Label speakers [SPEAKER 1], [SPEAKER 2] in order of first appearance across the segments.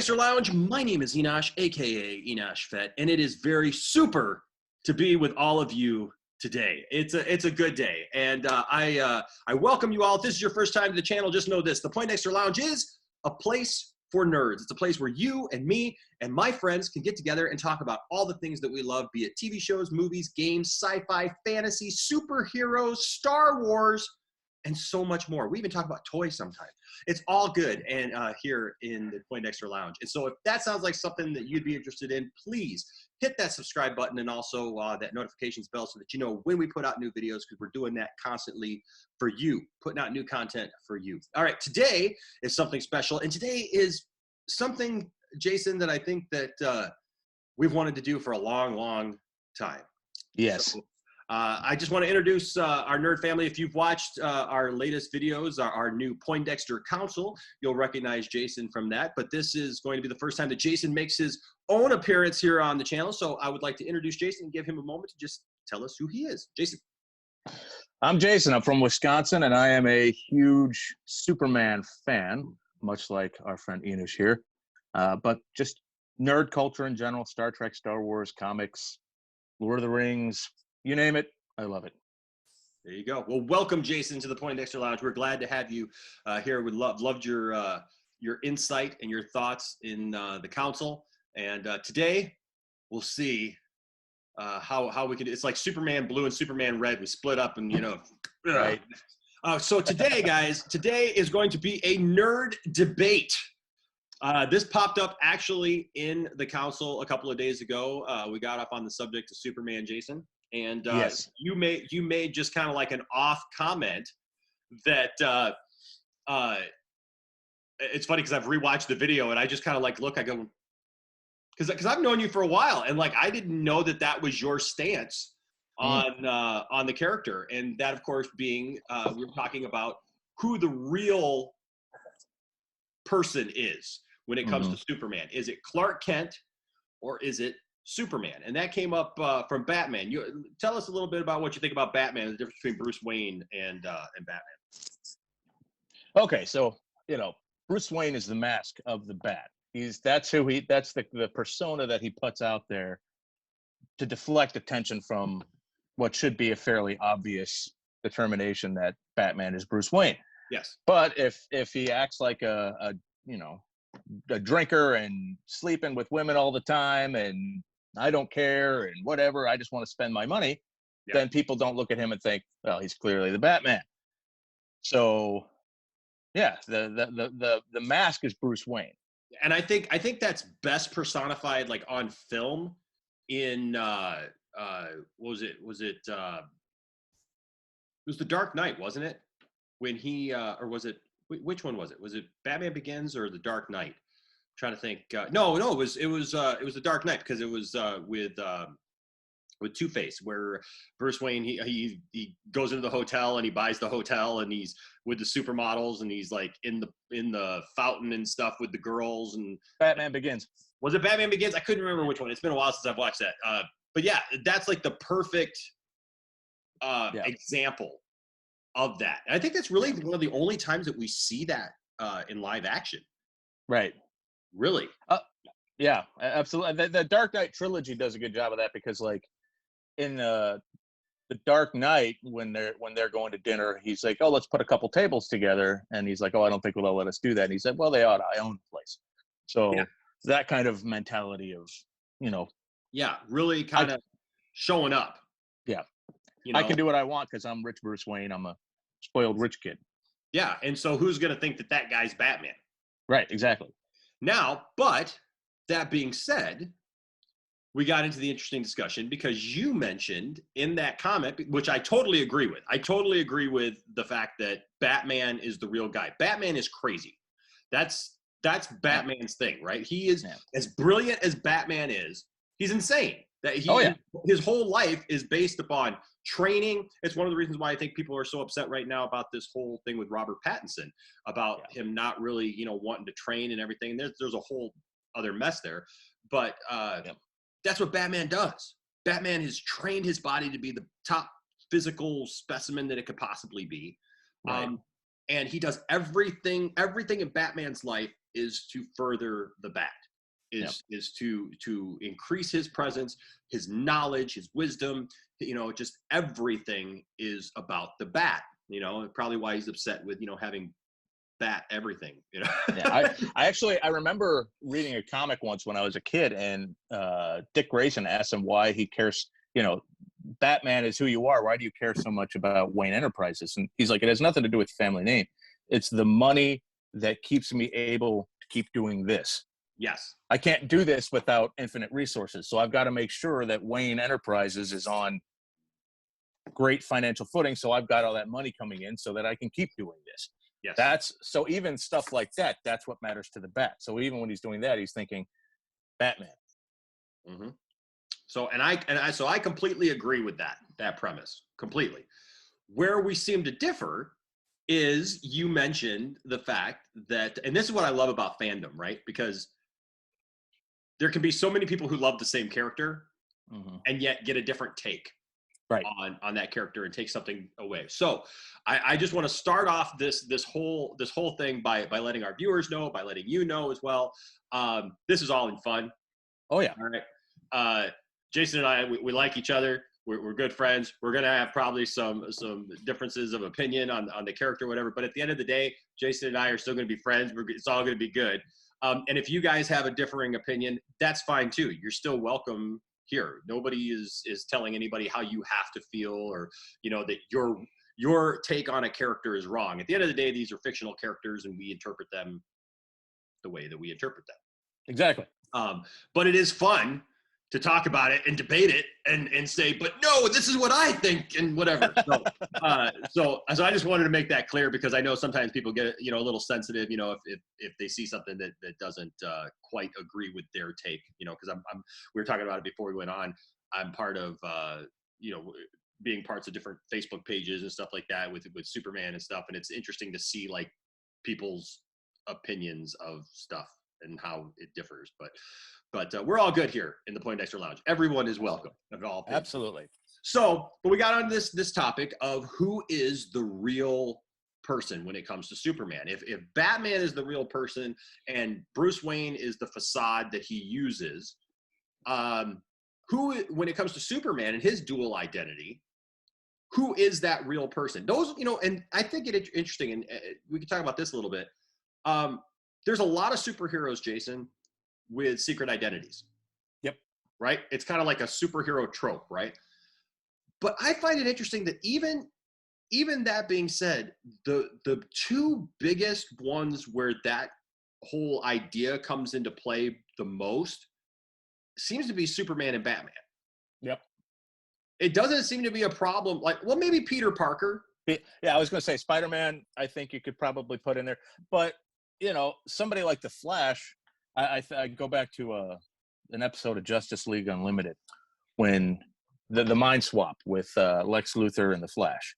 [SPEAKER 1] Poindexter Lounge. My name is Enosh, aka Enosh Fett, and it is very super to be with all of you today. It's a good day, and I welcome you all. If this is your first time to the channel, just know this: the Poindexter Lounge is a place for nerds. It's a place where you and me and my friends can get together and talk about all the things that we love, be it TV shows, movies, games, sci-fi, fantasy, superheroes, Star Wars, and so much more. We even talk about toys sometimes. It's all good and here in the Poindexter Lounge. And so if that sounds like something that you'd be interested in, please hit that subscribe button and also that notifications bell so that you know when we put out new videos, because we're doing that constantly for you, putting out new content for you. All right, today is something special, and today is something, Jason, that I think that we've wanted to do for a long, long time.
[SPEAKER 2] Yes.
[SPEAKER 1] So, I just want to introduce our nerd family. If you've watched our latest videos, our new Poindexter Council, you'll recognize Jason from that. But this is going to be the first time that Jason makes his own appearance here on the channel. So I would like to introduce Jason and give him a moment to just tell us who he is. Jason.
[SPEAKER 2] I'm Jason. I'm from Wisconsin, and I am a huge Superman fan, much like our friend Enosh here. But just nerd culture in general, Star Trek, Star Wars, comics, Lord of the Rings, you name it, I love it.
[SPEAKER 1] There you go. Well, welcome, Jason, to the Poindexter Lounge. We're glad to have you here. We loved your insight and your thoughts in the council. And today, we'll see how we can. It's like Superman Blue and Superman Red. We split up, and
[SPEAKER 2] Right.
[SPEAKER 1] So today, guys, today is going to be a nerd debate. This popped up actually in the council a couple of days ago. We got up on the subject of Superman, Jason. And
[SPEAKER 2] yes.
[SPEAKER 1] you made just kind of like an off comment that it's funny because I've rewatched the video and I just kind of like look, I go, because I've known you for a while and like I didn't know that was your stance on the character, and that of course being we were talking about who the real person is when it comes to Superman. Is it Clark Kent or is it Superman? And that came up from Batman. You tell us a little bit about what you think about Batman, the difference between Bruce Wayne and Batman.
[SPEAKER 2] Okay, so Bruce Wayne is the mask of the Bat. That's the persona that he puts out there to deflect attention from what should be a fairly obvious determination that Batman is Bruce Wayne.
[SPEAKER 1] Yes.
[SPEAKER 2] But if he acts like a drinker and sleeping with women all the time and I don't care and whatever, I just want to spend my money, then people don't look at him and think, well, he's clearly the Batman. So yeah, the mask is Bruce Wayne.
[SPEAKER 1] And I think that's best personified like on film in was it was The Dark Knight, wasn't it? When he or was it, which one was it? Was it Batman Begins or The Dark Knight? Trying to think. No, it was The Dark Knight, because it was with Two-Face, where Bruce Wayne he goes into the hotel and he buys the hotel and he's with the supermodels and he's like in the fountain and stuff with the girls. And
[SPEAKER 2] Batman Begins.
[SPEAKER 1] Was it Batman Begins? I couldn't remember which one. It's been a while since I've watched that. But yeah, that's like the perfect example of that. And I think that's really one of the only times that we see that in live action.
[SPEAKER 2] Right.
[SPEAKER 1] Really?
[SPEAKER 2] Yeah, absolutely. The Dark Knight trilogy does a good job of that, because like in the Dark Knight, when they're going to dinner, he's like, oh, let's put a couple tables together, and he's like, oh, I don't think they'll let us do that. And he said, well, they ought to. I own the place. So that kind of mentality of
[SPEAKER 1] really kind of showing up.
[SPEAKER 2] Yeah, I can do what I want because I'm rich Bruce Wayne. I'm a spoiled rich kid.
[SPEAKER 1] Yeah, and so who's gonna think that guy's Batman?
[SPEAKER 2] Right, exactly.
[SPEAKER 1] Now, but that being said, we got into the interesting discussion because you mentioned in that comment, which I totally agree with. I totally agree with the fact that Batman is the real guy. Batman is crazy. That's Batman's thing, right? He is as brilliant as Batman is. He's insane. That his whole life is based upon training. It's one of the reasons why I think people are so upset right now about this whole thing with Robert Pattinson, about him not really, wanting to train and everything. And there's a whole other mess there. But that's what Batman does. Batman has trained his body to be the top physical specimen that it could possibly be. Right. And he does everything in Batman's life is to further the bat, is to increase his presence, his knowledge, his wisdom. Just everything is about the bat. Probably why he's upset with having bat everything.
[SPEAKER 2] Yeah, I remember reading a comic once when I was a kid, and Dick Grayson asked him why he cares. Batman is who you are. Why do you care so much about Wayne Enterprises? And he's like, it has nothing to do with family name. It's the money that keeps me able to keep doing this.
[SPEAKER 1] Yes.
[SPEAKER 2] I can't do this without infinite resources. So I've got to make sure that Wayne Enterprises is on great financial footing. So I've got all that money coming in so that I can keep doing this.
[SPEAKER 1] Yes.
[SPEAKER 2] So even stuff like that, that's what matters to the bat. So even when he's doing that, he's thinking Batman.
[SPEAKER 1] Mm-hmm. So, I completely agree with that premise completely. Where we seem to differ is you mentioned the fact that, and this is what I love about fandom, right? Because there can be so many people who love the same character and yet get a different take on that character and take something away. So I just want to start off this whole thing by letting our viewers know, by letting you know as well. This is all in fun.
[SPEAKER 2] Oh yeah.
[SPEAKER 1] All right. Jason and I, we like each other. We're good friends. We're going to have probably some differences of opinion on the character or whatever. But at the end of the day, Jason and I are still going to be friends. It's all going to be good. And if you guys have a differing opinion, that's fine too. You're still welcome here. Nobody is telling anybody how you have to feel, or that your take on a character is wrong. At the end of the day, these are fictional characters, and we interpret them the way that we interpret them.
[SPEAKER 2] Exactly.
[SPEAKER 1] But it is fun to talk about it and debate it and say, but no, this is what I think and whatever. So I just wanted to make that clear, because I know sometimes people get a little sensitive, if they see something that doesn't quite agree with their take, because we were talking about it before we went on. I'm part of being parts of different Facebook pages and stuff like that with Superman and stuff, and it's interesting to see like people's opinions of stuff and how it differs, but we're all good here in the Poindexter Lounge. Everyone is welcome.
[SPEAKER 2] Absolutely.
[SPEAKER 1] So, but we got on this topic of who is the real person when it comes to Superman. If Batman is the real person and Bruce Wayne is the facade that he uses, who, when it comes to Superman and his dual identity, who is that real person? Those, and I think it's interesting, and we can talk about this a little bit. There's a lot of superheroes, Jason, with secret identities.
[SPEAKER 2] Yep.
[SPEAKER 1] Right? It's kind of like a superhero trope, right? But I find it interesting that even that being said, the two biggest ones where that whole idea comes into play the most seems to be Superman and Batman.
[SPEAKER 2] Yep.
[SPEAKER 1] It doesn't seem to be a problem. Like, well, maybe Peter Parker.
[SPEAKER 2] Yeah, I was going to say Spider-Man, I think you could probably put in there. But, somebody like The Flash, I go back to an episode of Justice League Unlimited when the mind swap with Lex Luthor and the Flash.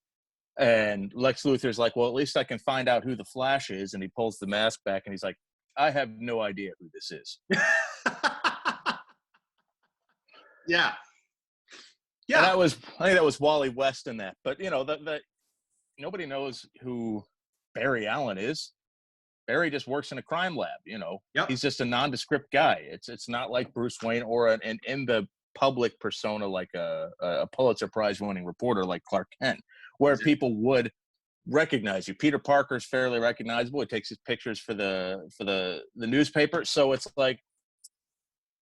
[SPEAKER 2] And Lex Luthor's like, well, at least I can find out who the Flash is. And he pulls the mask back and he's like, I have no idea who this is.
[SPEAKER 1] Yeah.
[SPEAKER 2] Yeah. I think that was Wally West in that. But, nobody knows who Barry Allen is. Barry just works in a crime lab,
[SPEAKER 1] Yep.
[SPEAKER 2] He's just a nondescript guy. It's not like Bruce Wayne or an in the public persona like a Pulitzer Prize winning reporter like Clark Kent, where people would recognize you. Peter Parker's fairly recognizable. He takes his pictures for the newspaper. So it's like,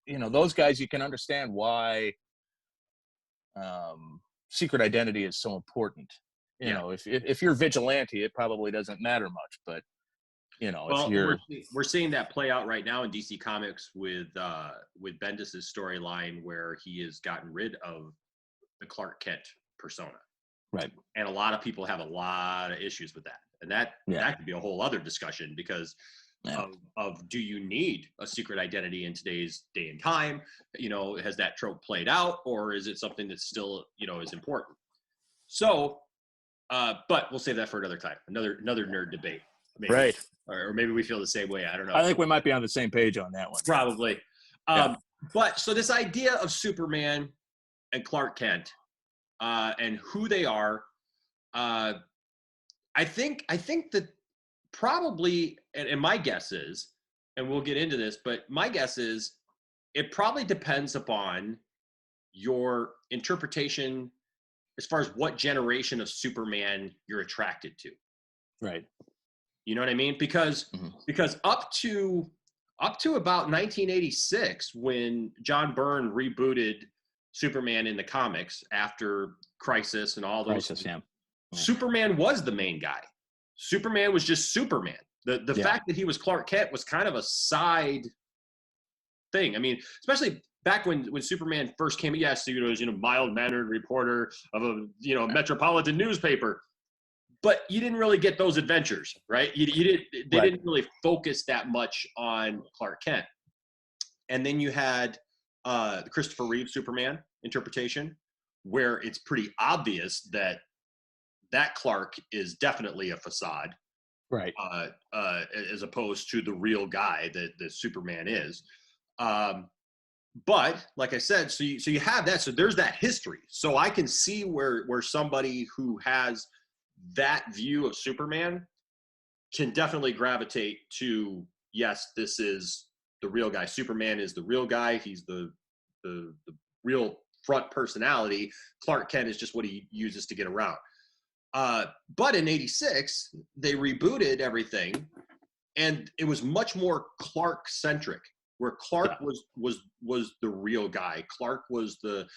[SPEAKER 2] those guys, you can understand why secret identity is so important. If you're vigilante, it probably doesn't matter much, but
[SPEAKER 1] well, we're seeing that play out right now in DC Comics with Bendis's storyline, where he has gotten rid of the Clark Kent persona,
[SPEAKER 2] right?
[SPEAKER 1] And a lot of people have a lot of issues with that, and that could be a whole other discussion because of do you need a secret identity in today's day and time? Has that trope played out, or is it something that's still is important? So, but we'll save that for another time. Another nerd debate. Maybe.
[SPEAKER 2] Right.
[SPEAKER 1] Or maybe we feel the same way. I don't know.
[SPEAKER 2] I think we might be on the same page on that one.
[SPEAKER 1] Probably. But so this idea of Superman and Clark Kent and who they are, I think that probably, and my guess is and we'll get into this, but my guess is it probably depends upon your interpretation as far as what generation of Superman you're attracted to.
[SPEAKER 2] Right.
[SPEAKER 1] You know what I mean? Because
[SPEAKER 2] Mhm.
[SPEAKER 1] up to about 1986, when John Byrne rebooted Superman in the comics after Crisis and all those
[SPEAKER 2] Crisis, yeah.
[SPEAKER 1] Superman was the main guy. Superman was just Superman. The
[SPEAKER 2] Yeah.
[SPEAKER 1] fact that he was Clark Kent was kind of a side thing. I mean, especially back when Superman first came. Yes, he was mild mannered reporter of a metropolitan newspaper, but you didn't really get those adventures, right? You didn't. They
[SPEAKER 2] Right.
[SPEAKER 1] didn't really focus that much on Clark Kent. And then you had the Christopher Reeve Superman interpretation, where it's pretty obvious that Clark is definitely a facade,
[SPEAKER 2] Right.
[SPEAKER 1] as opposed to the real guy that Superman is. But like I said, so you have that. So there's that history. So I can see where somebody who has that view of Superman can definitely gravitate to, yes, this is the real guy. Superman is the real guy. He's the real front personality. Clark Kent is just what he uses to get around. But in '86, they rebooted everything, and it was much more Clark centric, where Clark was the real guy. Clark was the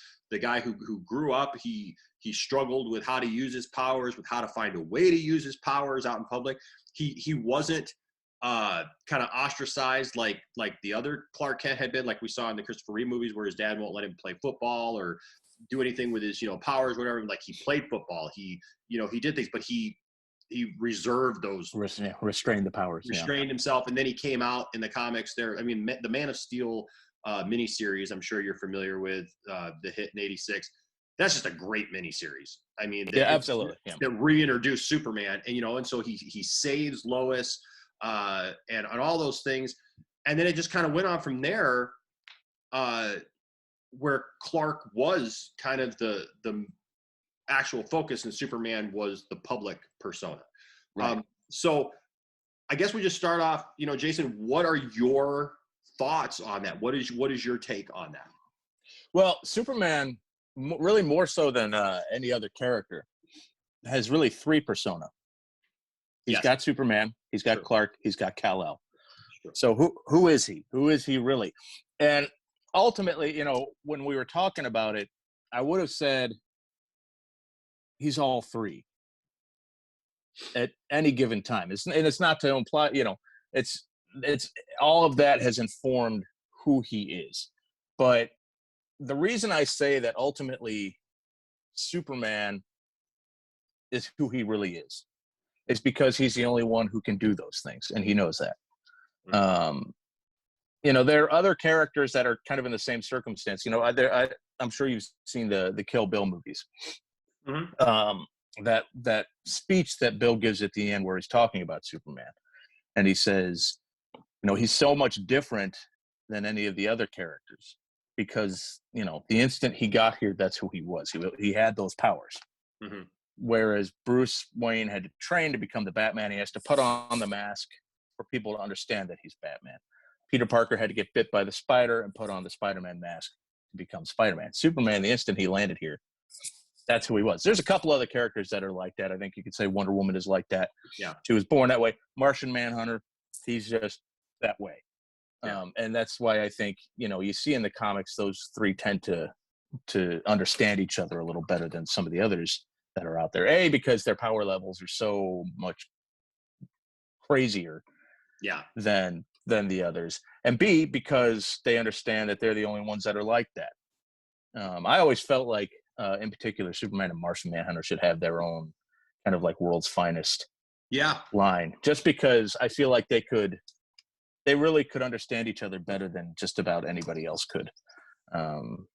[SPEAKER 1] guy who grew up. He struggled with how to use his powers, with how to find a way to use his powers out in public. He wasn't kind of ostracized like the other Clark Kent had been, like we saw in the Christopher Reeve movies, where his dad won't let him play football or do anything with his powers, whatever. Like, he played football, he did things, but he reserved those,
[SPEAKER 2] Restrained the powers,
[SPEAKER 1] restrained himself. And then he came out in the comics there. I mean, the Man of Steel miniseries, I'm sure you're familiar with, the hit in '86. That's just a great miniseries. I mean,
[SPEAKER 2] absolutely. Yeah.
[SPEAKER 1] That reintroduced Superman, and so he saves Lois, and all those things. And then it just kind of went on from there, where Clark was kind of the actual focus, and Superman was the public persona.
[SPEAKER 2] Right.
[SPEAKER 1] So I guess we just start off, Jason, what are your thoughts on that? What is your take on that?
[SPEAKER 2] Well, Superman, really more so than any other character, has really three persona. He's got Superman, he's got Clark, he's got Kal-El. Sure. So who is he? Who is he really? And ultimately, when we were talking about it, I would have said he's all three at any given time. It's not to imply, it's all of that has informed who he is. But the reason I say that ultimately Superman is who he really is because he's the only one who can do those things, and he knows that. There are other characters that are kind of in the same circumstance. I'm sure you've seen the Kill Bill movies. Mm-hmm. That speech that Bill gives at the end, where he's talking about Superman, and he says, he's so much different than any of the other characters because the instant he got here, that's who he was. He had those powers. Mm-hmm. Whereas Bruce Wayne had to train to become the Batman. He has to put on the mask for people to understand that he's Batman. Peter Parker had to get bit by the spider and put on the Spider-Man mask to become Spider-Man. Superman, the instant he landed here, that's who he was. There's a couple other characters that are like that. I think you could say Wonder Woman is like that.
[SPEAKER 1] Yeah.
[SPEAKER 2] She was born that way. Martian Manhunter, he's just that way. Yeah. And that's why I think, you see in the comics, those three tend to understand each other a little better than some of the others that are out there. A, because their power levels are so much crazier than the others. And B, because they understand that they're the only ones that are like that. I always felt like, in particular, Superman and Martian Manhunter should have their own kind of like world's finest line, just because I feel like they really could understand each other better than just about anybody else could. And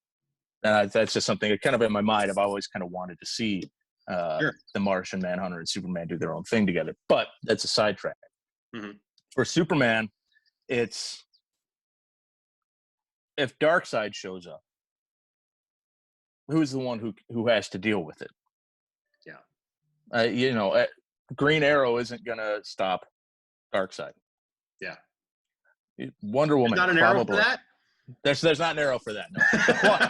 [SPEAKER 2] that's just something that kind of in my mind, I've always kind of wanted to see the Martian Manhunter and Superman do their own thing together, but that's a sidetrack. Mm-hmm. For Superman, it's if Darkseid shows up, who's the one who has to deal with it? Yeah. Green Arrow isn't going to stop Darkseid.
[SPEAKER 1] Yeah.
[SPEAKER 2] Wonder
[SPEAKER 1] There's
[SPEAKER 2] Woman,
[SPEAKER 1] not an arrow for
[SPEAKER 2] probably.
[SPEAKER 1] that?
[SPEAKER 2] There's not an arrow for that. No.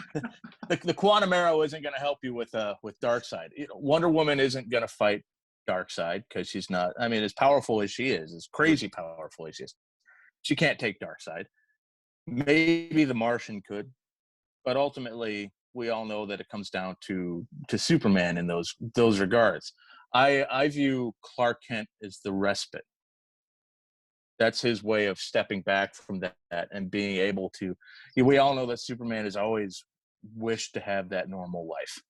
[SPEAKER 2] The quantum arrow isn't going to help you with Darkseid. Wonder Woman isn't going to fight Darkseid because she's not. I mean, as powerful as she is, as crazy powerful as she can't take Darkseid. Maybe the Martian could, but ultimately, we all know that it comes down to Superman in those regards. I view Clark Kent as the respite. That's his way of stepping back from that and being able to. We all know that Superman has always wished to have that normal life.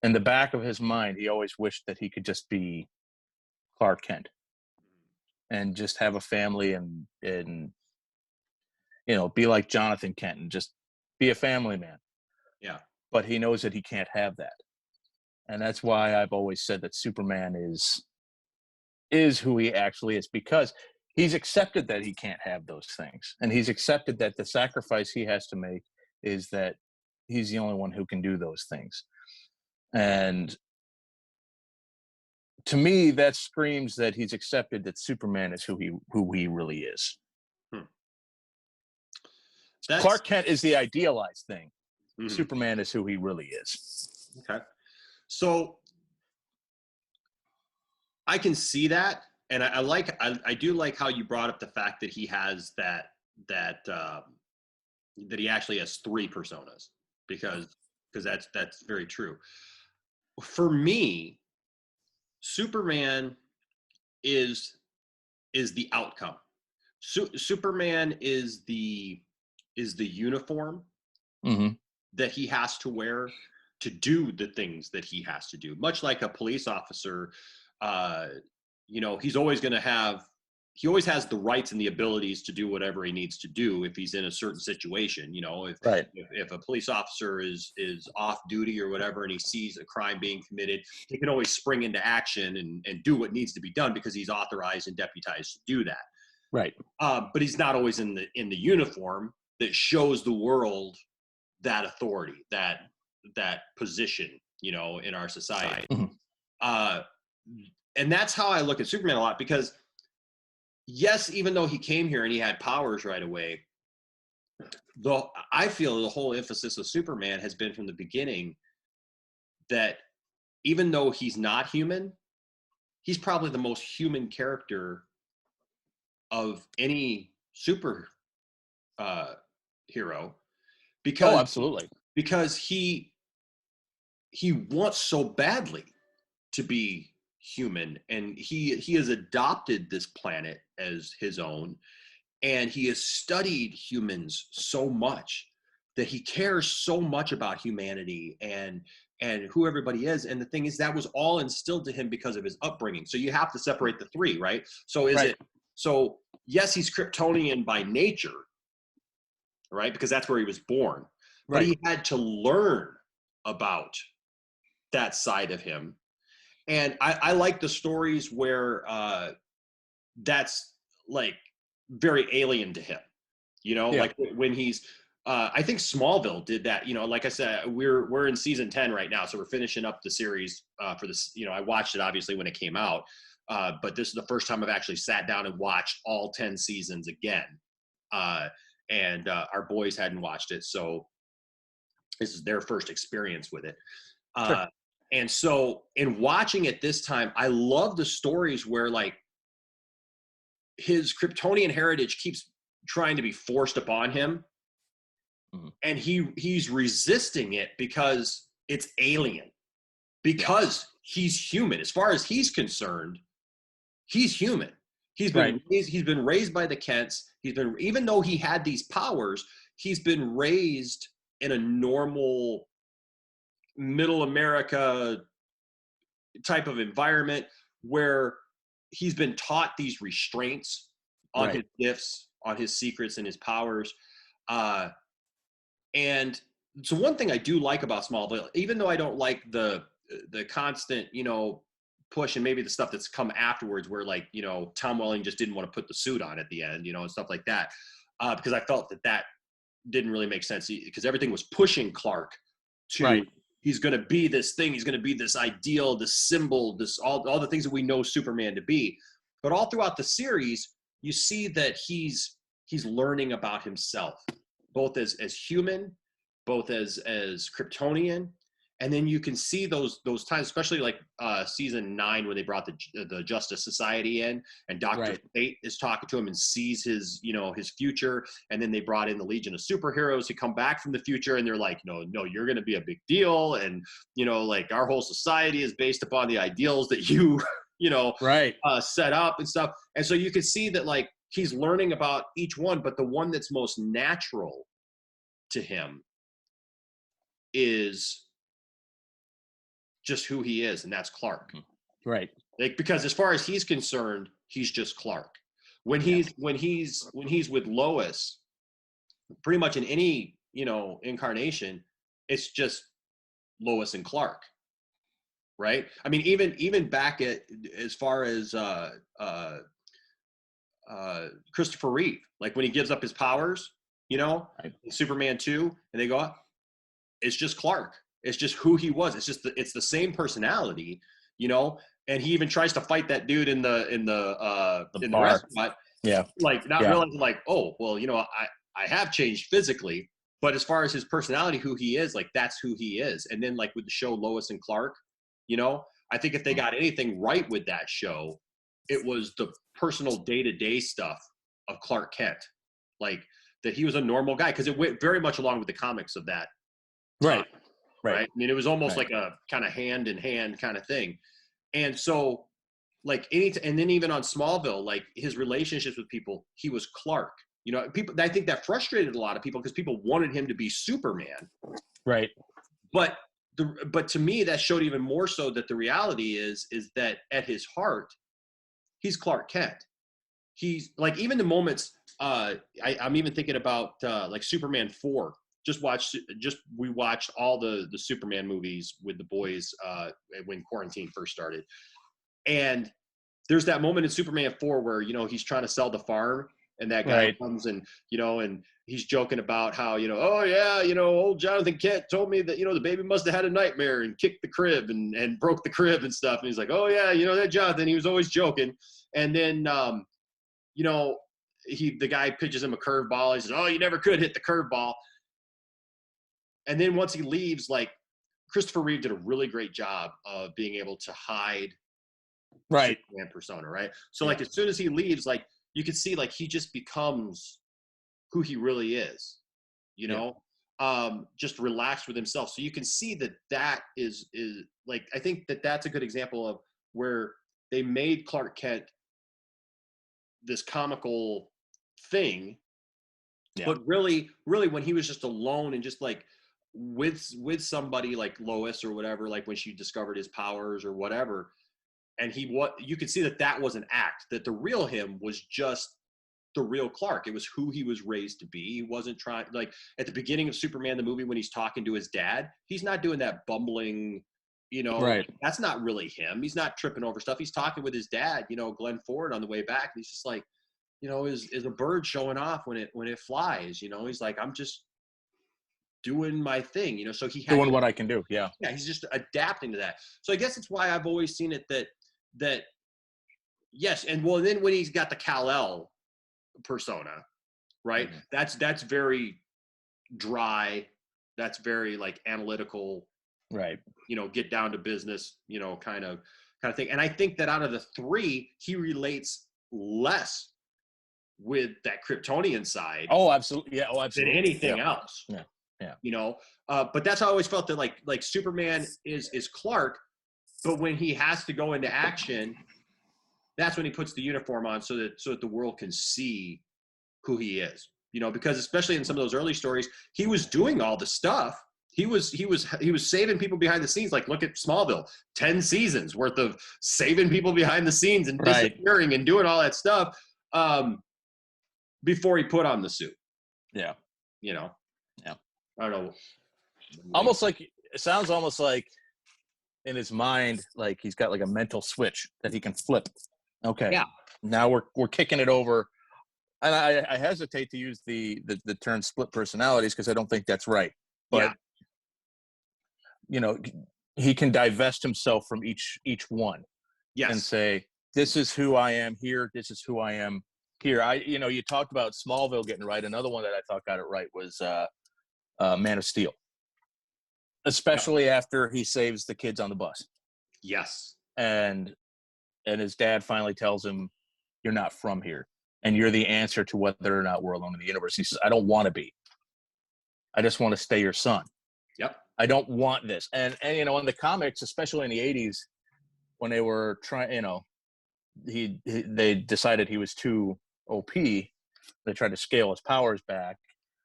[SPEAKER 2] In the back of his mind, he always wished that he could just be Clark Kent and just have a family and be like Jonathan Kent and just be a family man.
[SPEAKER 1] Yeah.
[SPEAKER 2] But he knows that he can't have that. And that's why I've always said that Superman is who he actually is, because he's accepted that he can't have those things. And he's accepted that the sacrifice he has to make is that he's the only one who can do those things. And to me, that screams that he's accepted that Superman is who he really is. Clark Kent is the idealized thing. Mm-hmm. Superman is who he really is.
[SPEAKER 1] Okay. So I can see that. And I do like how you brought up the fact that he has that he actually has 3 personas, because that's very true. For me, Superman is the outcome. Superman is the uniform
[SPEAKER 2] mm-hmm.
[SPEAKER 1] that he has to wear to do the things that he has to do. Much like a police officer, he's always going to have, he always has the rights and the abilities to do whatever he needs to do if he's in a certain situation. If a police officer is off duty or whatever, and he sees a crime being committed, he can always spring into action and do what needs to be done because he's authorized and deputized to do that.
[SPEAKER 2] Right.
[SPEAKER 1] But he's not always in the uniform that shows the world that authority, that position, in our society.
[SPEAKER 2] Mm-hmm.
[SPEAKER 1] And that's how I look at Superman a lot, because yes, even though he came here and he had powers right away, I feel the whole emphasis of Superman has been from the beginning that even though he's not human, he's probably the most human character of any super hero, because
[SPEAKER 2] absolutely,
[SPEAKER 1] because he wants so badly to be human, and he has adopted this planet as his own, and he has studied humans so much that he cares so much about humanity and who everybody is. And the thing is, that was all instilled to him because of his upbringing. So you have to separate the 3, right? So so yes, he's Kryptonian by nature, right? Because that's where he was born. Right. But he had to learn about that side of him. And I like the stories where that's like very alien to him, like when he's, I think Smallville did that, like I said, we're in season 10 right now. So we're finishing up the series for this, I watched it obviously when it came out, but this is the first time I've actually sat down and watched all 10 seasons again. And our boys hadn't watched it. So this is their first experience with it.
[SPEAKER 2] Sure.
[SPEAKER 1] And so in watching it this time, I love the stories where like his Kryptonian heritage keeps trying to be forced upon him. Mm-hmm. And he's resisting it because it's alien, because he's human. As far as he's concerned, he's human. He's been raised by the Kents. Even though he had these powers, he's been raised in a normal middle America type of environment where he's been taught these restraints on his gifts, on his secrets and his powers. And so one thing I do like about Smallville, even though I don't like the constant, push and maybe the stuff that's come afterwards where like, Tom Welling just didn't want to put the suit on at the end, and stuff like that. Because I felt that didn't really make sense, because everything was pushing Clark to, he's going to be this thing. He's going to be this ideal, this symbol, this, all the things that we know Superman to be. But all throughout the series, you see that he's he's learning about himself, both as human, both as Kryptonian. And then you can see those times, especially like season 9 when they brought the Justice Society in, and Dr. Fate is talking to him and sees his, you know, his future. And then they brought in the Legion of Superheroes who come back from the future, and they're like, no, you're going to be a big deal, and you know, like our whole society is based upon the ideals that you you know set up and stuff. And so you can see that like he's learning about each one, but the one that's most natural to him is just who he is, and that's Clark.
[SPEAKER 2] Right.
[SPEAKER 1] Like, because as far as he's concerned, he's just Clark. When he's with Lois, pretty much in any, you know, incarnation, it's just Lois and Clark. Right? I mean, even back at as far as Christopher Reeve, like when he gives up his powers, you know, in Superman 2, and they go up, it's just Clark. It's just who he was. It's the same personality, you know. And he even tries to fight that dude in the restaurant.
[SPEAKER 2] Yeah.
[SPEAKER 1] Like not realizing like, oh, well, you know, I have changed physically, but as far as his personality, who he is, like that's who he is. And then like with the show Lois and Clark, you know, I think if they got anything right with that show, it was the personal day-to-day stuff of Clark Kent. Like that he was a normal guy, because it went very much along with the comics of that time. Right. I mean, it was almost like a kind of hand in hand kind of thing. And so like and then even on Smallville, like his relationships with people, he was Clark. You know, people, I think that frustrated a lot of people because people wanted him to be Superman.
[SPEAKER 2] Right.
[SPEAKER 1] But to me, that showed even more so that the reality is that at his heart, he's Clark Kent. He's like, even the moments, I'm even thinking about like Superman 4. We watched all the Superman movies with the boys when quarantine first started. And there's that moment in Superman 4 where, you know, he's trying to sell the farm, and that guy comes and, you know, and he's joking about how, you know, oh yeah, you know, old Jonathan Kent told me that, you know, the baby must have had a nightmare and kicked the crib and broke the crib and stuff. And he's like, oh yeah, you know, that Jonathan, he was always joking. And then, you know, the guy pitches him a curveball. He says, oh, you never could hit the curveball. And then once he leaves, like Christopher Reeve did a really great job of being able to hide Superman persona, right? So like as soon as he leaves, like you can see like he just becomes who he really is, you know, just relaxed with himself. So you can see that is like, I think that's a good example of where they made Clark Kent this comical thing, but really when he was just alone and just like with somebody like Lois or whatever, like when she discovered his powers or whatever, and you could see that was an act, that the real him was just the real Clark. It was who he was raised to be. He wasn't trying, like at the beginning of Superman the movie when he's talking to his dad, he's not doing that bumbling, you know, that's not really him. He's not tripping over stuff. He's talking with his dad, you know, Glenn Ford, on the way back, and he's just like, you know, is a bird showing off when it flies, you know. He's like, I'm just doing my thing, you know. So
[SPEAKER 2] doing what I can do. Yeah,
[SPEAKER 1] he's just adapting to that. So I guess it's why I've always seen it that yes. And well, then when he's got the Kal-El persona, right, that's very dry, that's very like analytical, right, you know, get down to business, you know, kind of thing. And I think that out of the three, he relates less with that Kryptonian side
[SPEAKER 2] absolutely
[SPEAKER 1] than anything else, you know. But that's how I always felt, that like Superman is Clark, but when he has to go into action, that's when he puts the uniform on so that the world can see who he is, you know. Because especially in some of those early stories, he was doing all the stuff. He was saving people behind the scenes. Like look at Smallville, 10 seasons worth of saving people behind the scenes and disappearing and doing all that stuff before he put on the suit. Yeah, you know. Yeah, I don't know.
[SPEAKER 2] Almost like it sounds almost like in his mind, like he's got like a mental switch that he can flip. Okay. Yeah. Now we're kicking it over. And I hesitate to use the term split personalities because I don't think that's right. But you know, he can divest himself from each one. Yes. And say, this is who I am here, this is who I am here. You talked about Smallville getting right. Another one that I thought got it right was Man of Steel, especially after he saves the kids on the bus.
[SPEAKER 1] Yes.
[SPEAKER 2] And his dad finally tells him, "You're not from here, and you're the answer to whether or not we're alone in the universe." He says, "I don't want to be. I just want to stay your son.
[SPEAKER 1] Yep.
[SPEAKER 2] I don't want this." And in the comics, especially in the 80s, when they were trying, they decided he was too OP. They tried to scale his powers back.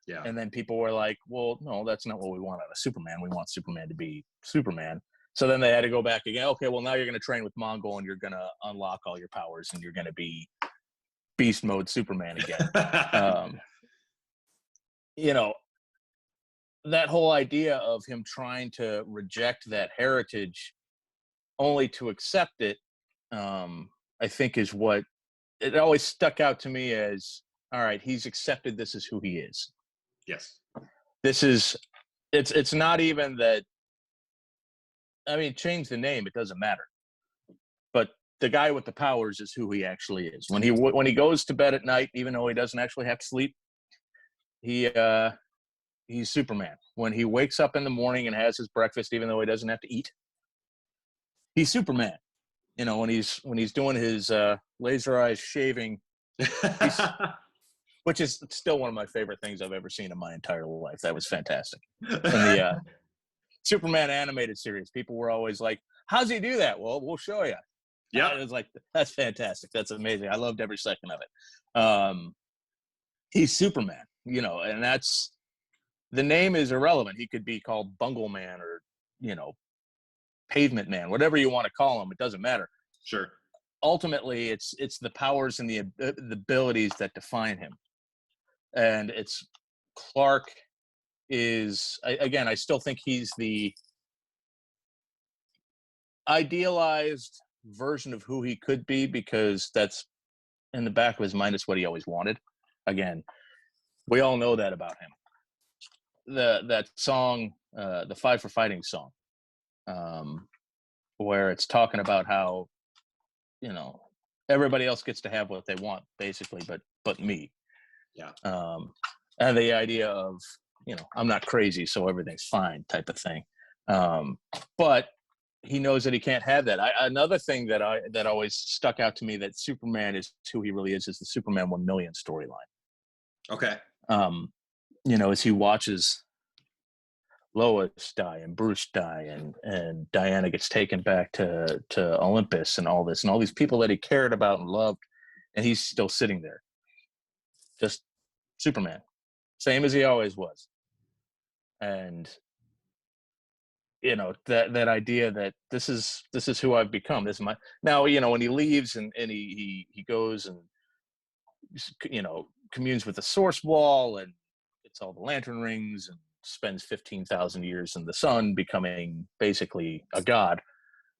[SPEAKER 1] Yeah.
[SPEAKER 2] And then people were like, well, no, that's not what we want out of Superman. We want Superman to be Superman. So then they had to go back again. Okay, well, now you're going to train with Mongol and you're going to unlock all your powers and you're going to be beast mode Superman again. That whole idea of him trying to reject that heritage only to accept it, I think is what it always stuck out to me as, all right, he's accepted this is who he is.
[SPEAKER 1] Yes.
[SPEAKER 2] This is, it's not even that, I mean, change the name, it doesn't matter. But the guy with the powers is who he actually is. When he goes to bed at night, even though he doesn't actually have to sleep, he's Superman. When he wakes up in the morning and has his breakfast, even though he doesn't have to eat, he's Superman. When he's doing his laser eyes shaving, which is still one of my favorite things I've ever seen in my entire life. That was fantastic. And the Superman animated series, people were always like, "How's he do that?" Well, we'll show you.
[SPEAKER 1] Yeah,
[SPEAKER 2] it was like, that's fantastic. That's amazing. I loved every second of it. He's Superman, and that's, the name is irrelevant. He could be called Bungle Man or Pavement Man, whatever you want to call him. It doesn't matter.
[SPEAKER 1] Sure.
[SPEAKER 2] Ultimately, it's the powers and the abilities that define him. And it's Clark is, again, I still think he's the idealized version of who he could be, because that's in the back of his mind. It's what he always wanted. Again, we all know that about him. That song, the Five for Fighting song, where it's talking about how everybody else gets to have what they want, basically, but me.
[SPEAKER 1] Yeah.
[SPEAKER 2] And the idea of I'm not crazy, so everything's fine, type of thing. But he knows that he can't have that. Another thing that always stuck out to me, that Superman is who he really is the Superman 1 million storyline.
[SPEAKER 1] Okay.
[SPEAKER 2] As he watches Lois die and Bruce die and Diana gets taken back to Olympus and all this, and all these people that he cared about and loved, and he's still sitting there, just Superman, same as he always was. And that idea that this is who I've become. This is my, now, when he leaves and he goes and communes with the source wall and gets all the lantern rings and spends 15,000 years in the sun, becoming basically a god.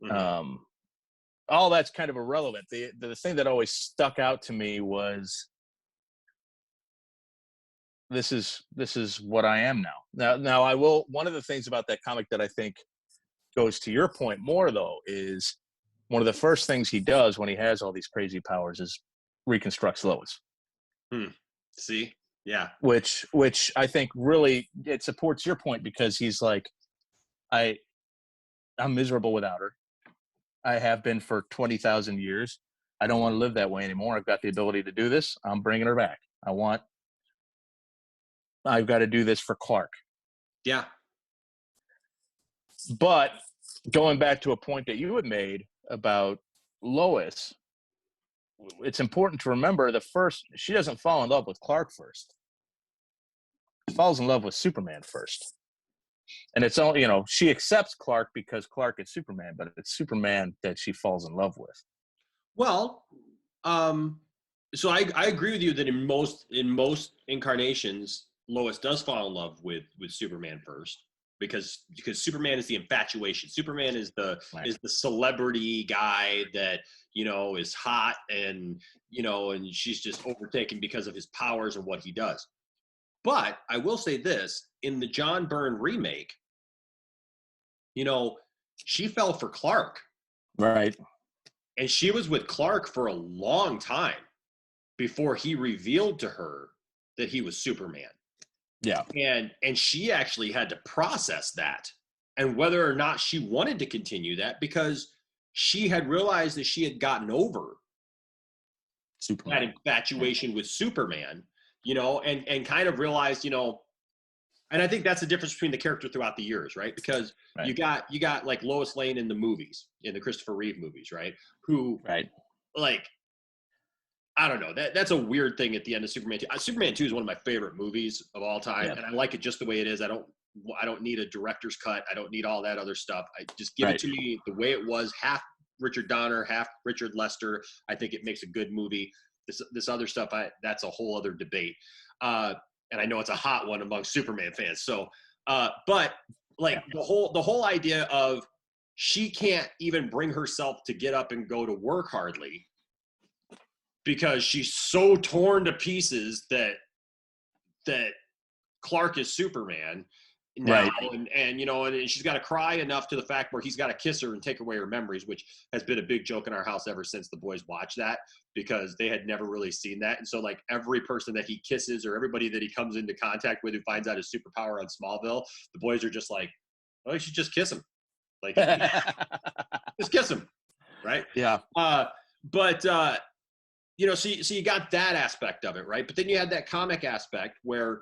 [SPEAKER 2] Mm-hmm. All that's kind of irrelevant. The thing that always stuck out to me was, this is what I am now. Now I will, one of the things about that comic that I think goes to your point more, though, is one of the first things he does when he has all these crazy powers is reconstructs Lois.
[SPEAKER 1] See? Yeah.
[SPEAKER 2] Which I think really, it supports your point, because he's like, I'm miserable without her. I have been for 20,000 years. I don't want to live that way anymore. I've got the ability to do this. I'm bringing her back. I've got to do this for Clark.
[SPEAKER 1] Yeah.
[SPEAKER 2] But going back to a point that you had made about Lois, it's important to remember she doesn't fall in love with Clark first. She falls in love with Superman first. And it's only, she accepts Clark because Clark is Superman, but it's Superman that she falls in love with.
[SPEAKER 1] Well, so I agree with you that in most incarnations, Lois does fall in love with Superman first, because Superman is the infatuation. Superman is the celebrity guy that is hot, and and she's just overtaken because of his powers and what he does. But I will say this, in the John Byrne remake, she fell for Clark.
[SPEAKER 2] Right.
[SPEAKER 1] And she was with Clark for a long time, before he revealed to her that he was Superman.
[SPEAKER 2] Yeah.
[SPEAKER 1] And she actually had to process that, and whether or not she wanted to continue that, because she had realized that she had gotten over
[SPEAKER 2] Superman.
[SPEAKER 1] that infatuation with Superman, you know, and kind of realized, you know, and I think that's the difference between the character throughout the years, right? Because
[SPEAKER 2] Right.
[SPEAKER 1] you got like Lois Lane in the movies, in the Christopher Reeve movies, right? Who
[SPEAKER 2] Right.
[SPEAKER 1] like, I don't know. That's a weird thing at the end of Superman 2. Superman 2 is one of my favorite movies of all time,
[SPEAKER 2] Yep.
[SPEAKER 1] and I like it just the way it is. I don't need a director's cut. I don't need all that other stuff. I just give it
[SPEAKER 2] Right.
[SPEAKER 1] to me the way it was, half Richard Donner, half Richard Lester. I think it makes a good movie. This other stuff, that's a whole other debate. And I know it's a hot one among Superman fans. So, but like the whole idea of she can't even bring herself to get up and go to work hardly, because she's so torn to pieces that Clark is Superman now,
[SPEAKER 2] Right.
[SPEAKER 1] and you know, and she's got to cry enough to the fact where he's got to kiss her and take away her memories, which has been a big joke in our house ever since the boys watched that, because they had never really seen that. And so like every person that he kisses or everybody that he comes into contact with who finds out his superpower on Smallville, the boys are just like, oh, you should just kiss him, like just kiss him, right?
[SPEAKER 2] Yeah.
[SPEAKER 1] But you know, so you got that aspect of it, right? But then you had that comic aspect where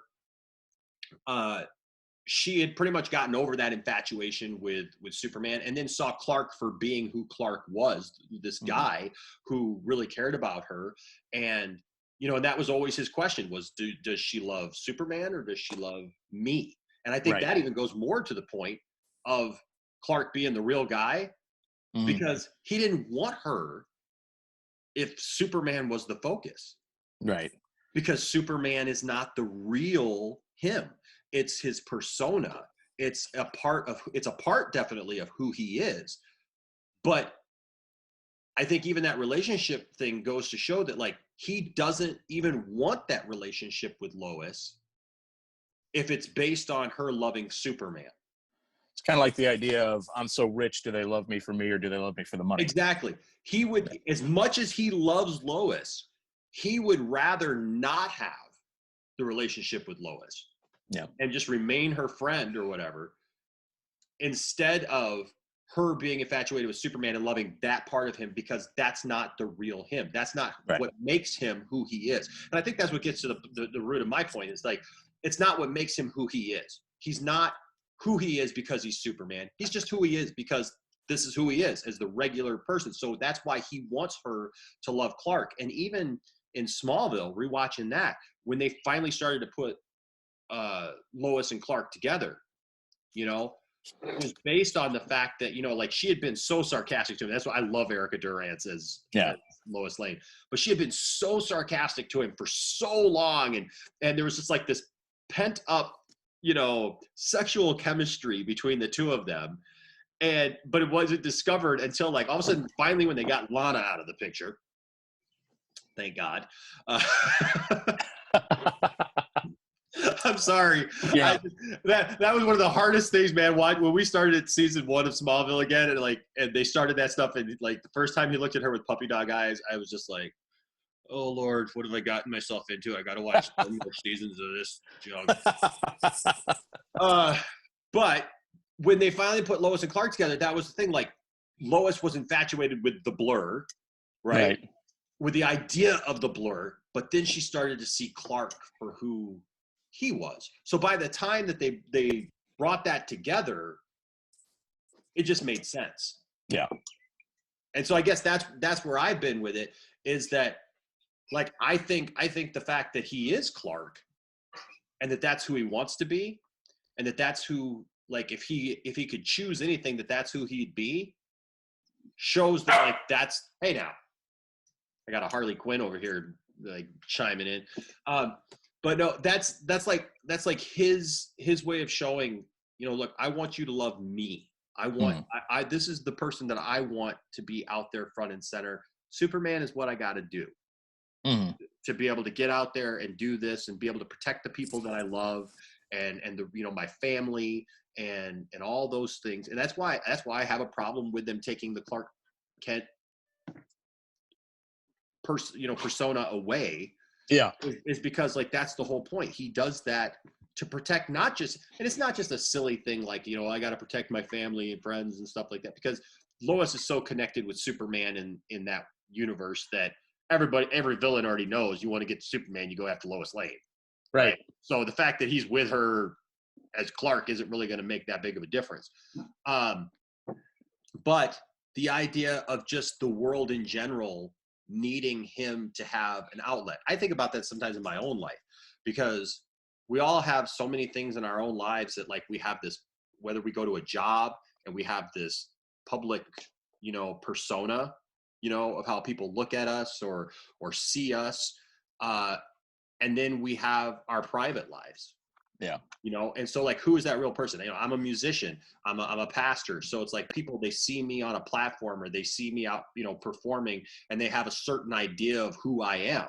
[SPEAKER 1] she had pretty much gotten over that infatuation with Superman, and then saw Clark for being who Clark was, this guy who really cared about her. And you know, and that was always his question was, does she love Superman or does she love me? And I think
[SPEAKER 2] Right.
[SPEAKER 1] that even goes more to the point of Clark being the real guy, because he didn't want her if Superman was the focus,
[SPEAKER 2] Right.
[SPEAKER 1] because Superman is not the real him. It's his persona. It's a part definitely of who he is. But I think even that relationship thing goes to show that like he doesn't even want that relationship with Lois if it's based on her loving Superman.
[SPEAKER 2] It's kind of like the idea of, I'm so rich, do they love me for me or do they love me for the money?
[SPEAKER 1] Exactly. He would, as much as he loves Lois, he would rather not have the relationship with Lois.
[SPEAKER 2] Yeah.
[SPEAKER 1] And just remain her friend or whatever, instead of her being infatuated with Superman and loving that part of him, because that's not the real him. That's not what makes him who he is. And I think that's what gets to the root of my point. Is like, it's not what makes him who he is. He's not who he is because he's Superman. He's just who he is because this is who he is as the regular person. So that's why he wants her to love Clark. And even in Smallville, rewatching that, when they finally started to put Lois and Clark together, you know, it was based on the fact that, you know, like she had been so sarcastic to him. That's why I love Erica Durance as Lois Lane, but she had been so sarcastic to him for so long. And there was just like this pent up, you know, sexual chemistry between the two of them. But it wasn't discovered until like all of a sudden, finally, when they got Lana out of the picture, thank God. I'm sorry.
[SPEAKER 2] Yeah.
[SPEAKER 1] That was one of the hardest things, man. When we started season 1 of Smallville again, and they started that stuff, and like the first time he looked at her with puppy dog eyes, I was just like, "Oh Lord, what have I gotten myself into? I got to watch more seasons of this junk." But when they finally put Lois and Clark together, that was the thing. Like Lois was infatuated with the Blur, right? With the idea of the Blur, but then she started to see Clark for who he was. So by the time that they brought that together, it just made sense.
[SPEAKER 2] Yeah.
[SPEAKER 1] And so I guess that's where I've been with it, is that like I think the fact that he is Clark and that's who he wants to be, and that's who, like, if he could choose anything, that's who he'd be, shows that like that's, hey, now I got a Harley Quinn over here like chiming in. But no, that's like his way of showing, you know, look, I want you to love me. I want this is the person that I want to be out there front and center. Superman is what I got to do to be able to get out there and do this and be able to protect the people that I love and the, you know, my family and all those things. And that's why I have a problem with them taking the Clark Kent persona away
[SPEAKER 2] Yeah.
[SPEAKER 1] is because like that's the whole point. He does that to protect not just, and it's not just a silly thing like, I got to protect my family and friends and stuff like that, because Lois is so connected with Superman in that universe that every villain already knows you want to get to Superman, you go after Lois Lane.
[SPEAKER 2] Right.
[SPEAKER 1] So the fact that he's with her as Clark isn't really going to make that big of a difference. But the idea of just the world in general needing him to have an outlet. I think about that sometimes in my own life, because we all have so many things in our own lives that like we have this, whether we go to a job and we have this public, persona, of how people look at us or see us. And then we have our private lives.
[SPEAKER 2] Yeah.
[SPEAKER 1] And so like, who is that real person? I'm a musician, I'm a pastor. So it's like people, they see me on a platform or they see me out, performing, and they have a certain idea of who I am.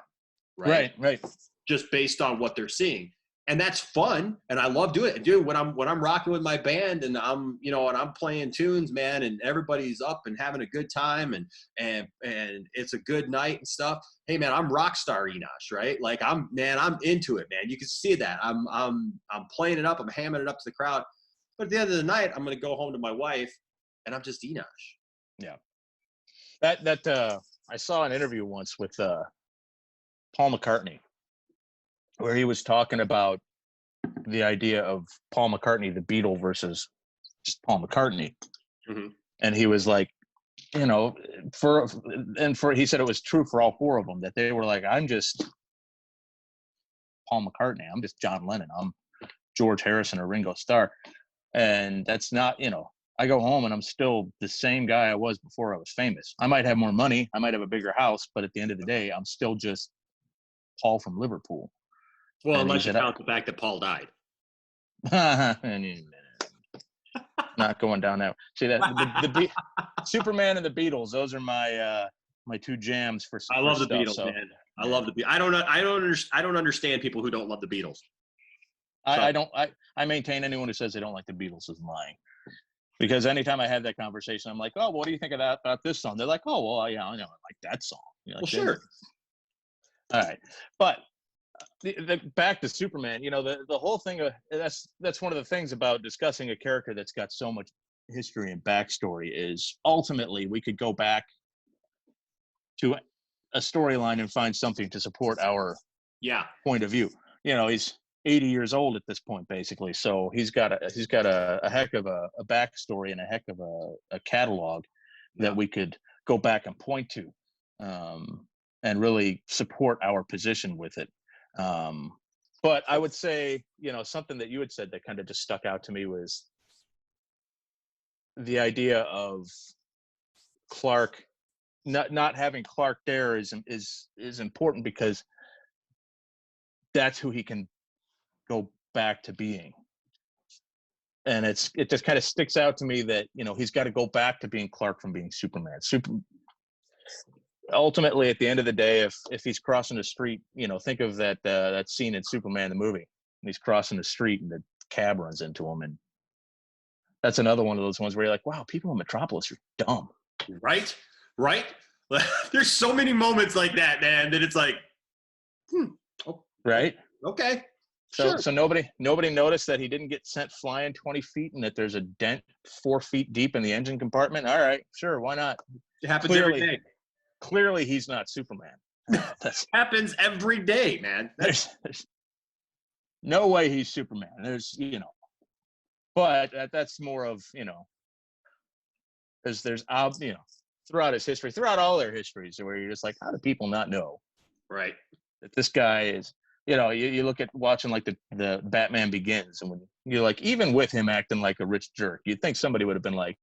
[SPEAKER 2] Right.
[SPEAKER 1] Just based on what they're seeing. And that's fun. And I love doing it. Dude, when I'm rocking with my band and I'm playing tunes, man, and everybody's up and having a good time and it's a good night and stuff. Hey man, I'm rock star Enosh, right? Like I'm into it, man. You can see that. I'm playing it up, I'm hamming it up to the crowd. But at the end of the night, I'm gonna go home to my wife and I'm just Enosh.
[SPEAKER 2] Yeah. That I saw an interview once with Paul McCartney, where he was talking about the idea of Paul McCartney, the Beatle, versus just Paul McCartney.
[SPEAKER 1] Mm-hmm.
[SPEAKER 2] And he was like, he said it was true for all four of them, that they were like, I'm just Paul McCartney, I'm just John Lennon, I'm George Harrison or Ringo Starr. And that's not, I go home and I'm still the same guy I was before I was famous. I might have more money, I might have a bigger house, but at the end of the day, I'm still just Paul from Liverpool.
[SPEAKER 1] Well, unless you count the fact that Paul died.
[SPEAKER 2] Not going down that. See that the Superman and the Beatles. Those are my my two jams for.
[SPEAKER 1] I love the
[SPEAKER 2] stuff,
[SPEAKER 1] Beatles,
[SPEAKER 2] so.
[SPEAKER 1] man. I love the Beatles. I don't understand people who don't love the Beatles.
[SPEAKER 2] I don't. I maintain anyone who says they don't like the Beatles is lying. Because anytime I have that conversation, I'm like, oh, what do you think of that about this song? They're like, oh, well, yeah, I know, I like that song.
[SPEAKER 1] Well, sure.
[SPEAKER 2] All right, but back to Superman. The whole thing of that's one of the things about discussing a character that's got so much history and backstory is ultimately we could go back to a storyline and find something to support our point of view. He's 80 years old at this point, basically. So he's got a heck of a backstory and a heck of a catalog that we could go back and point to, and really support our position with it. But I would say, something that you had said that kind of just stuck out to me was the idea of Clark, not having Clark there is important, because that's who he can go back to being. And it just kind of sticks out to me that, he's got to go back to being Clark from being Superman. Ultimately, at the end of the day, if he's crossing the street, think of that scene in Superman the movie, and he's crossing the street and the cab runs into him, and that's another one of those ones where you're like, wow, people in Metropolis are dumb.
[SPEAKER 1] Right. There's so many moments like that, man, that it's like,
[SPEAKER 2] right.
[SPEAKER 1] Okay.
[SPEAKER 2] So nobody noticed that he didn't get sent flying 20 feet and that there's a dent 4 feet deep in the engine compartment. All right, sure, why not?
[SPEAKER 1] It happens every day.
[SPEAKER 2] Clearly, he's not Superman.
[SPEAKER 1] Happens every day, man.
[SPEAKER 2] There's no way he's Superman. But that's more of, there's throughout his history, throughout all their histories, where you're just like, how do people not know?
[SPEAKER 1] Right.
[SPEAKER 2] That this guy is, you look at watching like the Batman Begins, and when you're like, even with him acting like a rich jerk, you'd think somebody would have been like,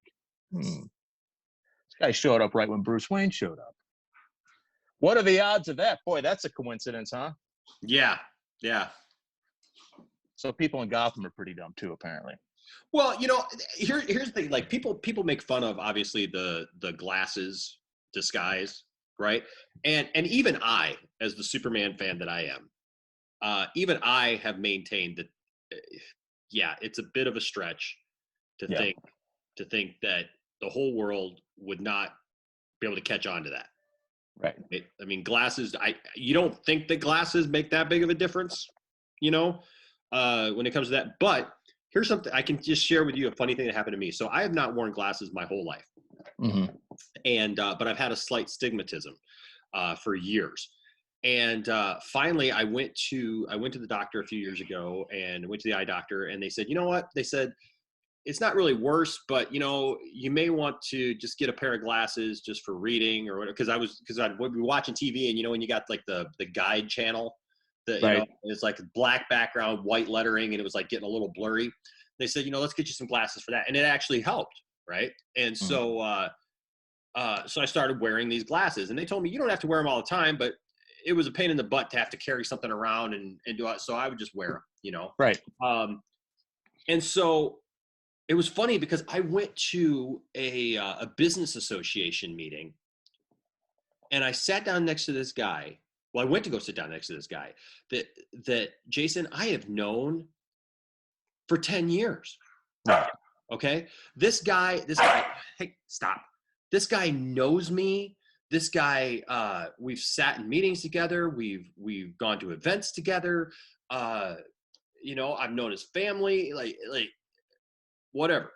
[SPEAKER 2] this guy showed up right when Bruce Wayne showed up. What are the odds of that? Boy, that's a coincidence, huh?
[SPEAKER 1] Yeah.
[SPEAKER 2] So people in Gotham are pretty dumb too, apparently.
[SPEAKER 1] Well, here's the thing. Like people make fun of obviously the glasses disguise, right? And even I, as the Superman fan that I am, even I have maintained that, it's a bit of a stretch to think that the whole world would not be able to catch on to that.
[SPEAKER 2] Right.
[SPEAKER 1] I mean, glasses. You don't think that glasses make that big of a difference, you know, when it comes to that. But here's something I can just share with you. A funny thing that happened to me. So I have not worn glasses my whole life, and but I've had a slight stigmatism for years. And finally, I went to the doctor a few years ago, and went to the eye doctor, and they said, you know what? They said, it's not really worse, but you know, you may want to just get a pair of glasses just for reading or whatever. Because I'd be watching TV, and you know, when you got like the guide channel, you know,
[SPEAKER 2] Right.
[SPEAKER 1] it's like black background, white lettering, and it was like getting a little blurry. They said, you know, let's get you some glasses for that, and it actually helped, right? And
[SPEAKER 2] Mhm.
[SPEAKER 1] so I started wearing these glasses, and they told me you don't have to wear them all the time, but it was a pain in the butt to have to carry something around and do it. So I would just wear them, you know.
[SPEAKER 2] Right.
[SPEAKER 1] And so it was funny because I went to a business association meeting, and I sat down next to this guy. Well, I went to go sit down next to this guy that Jason I have known for 10 years.
[SPEAKER 2] Right.
[SPEAKER 1] Okay. This guy, hey, stop. This guy knows me. This guy, we've sat in meetings together. We've gone to events together. You know, I've known his family, like whatever.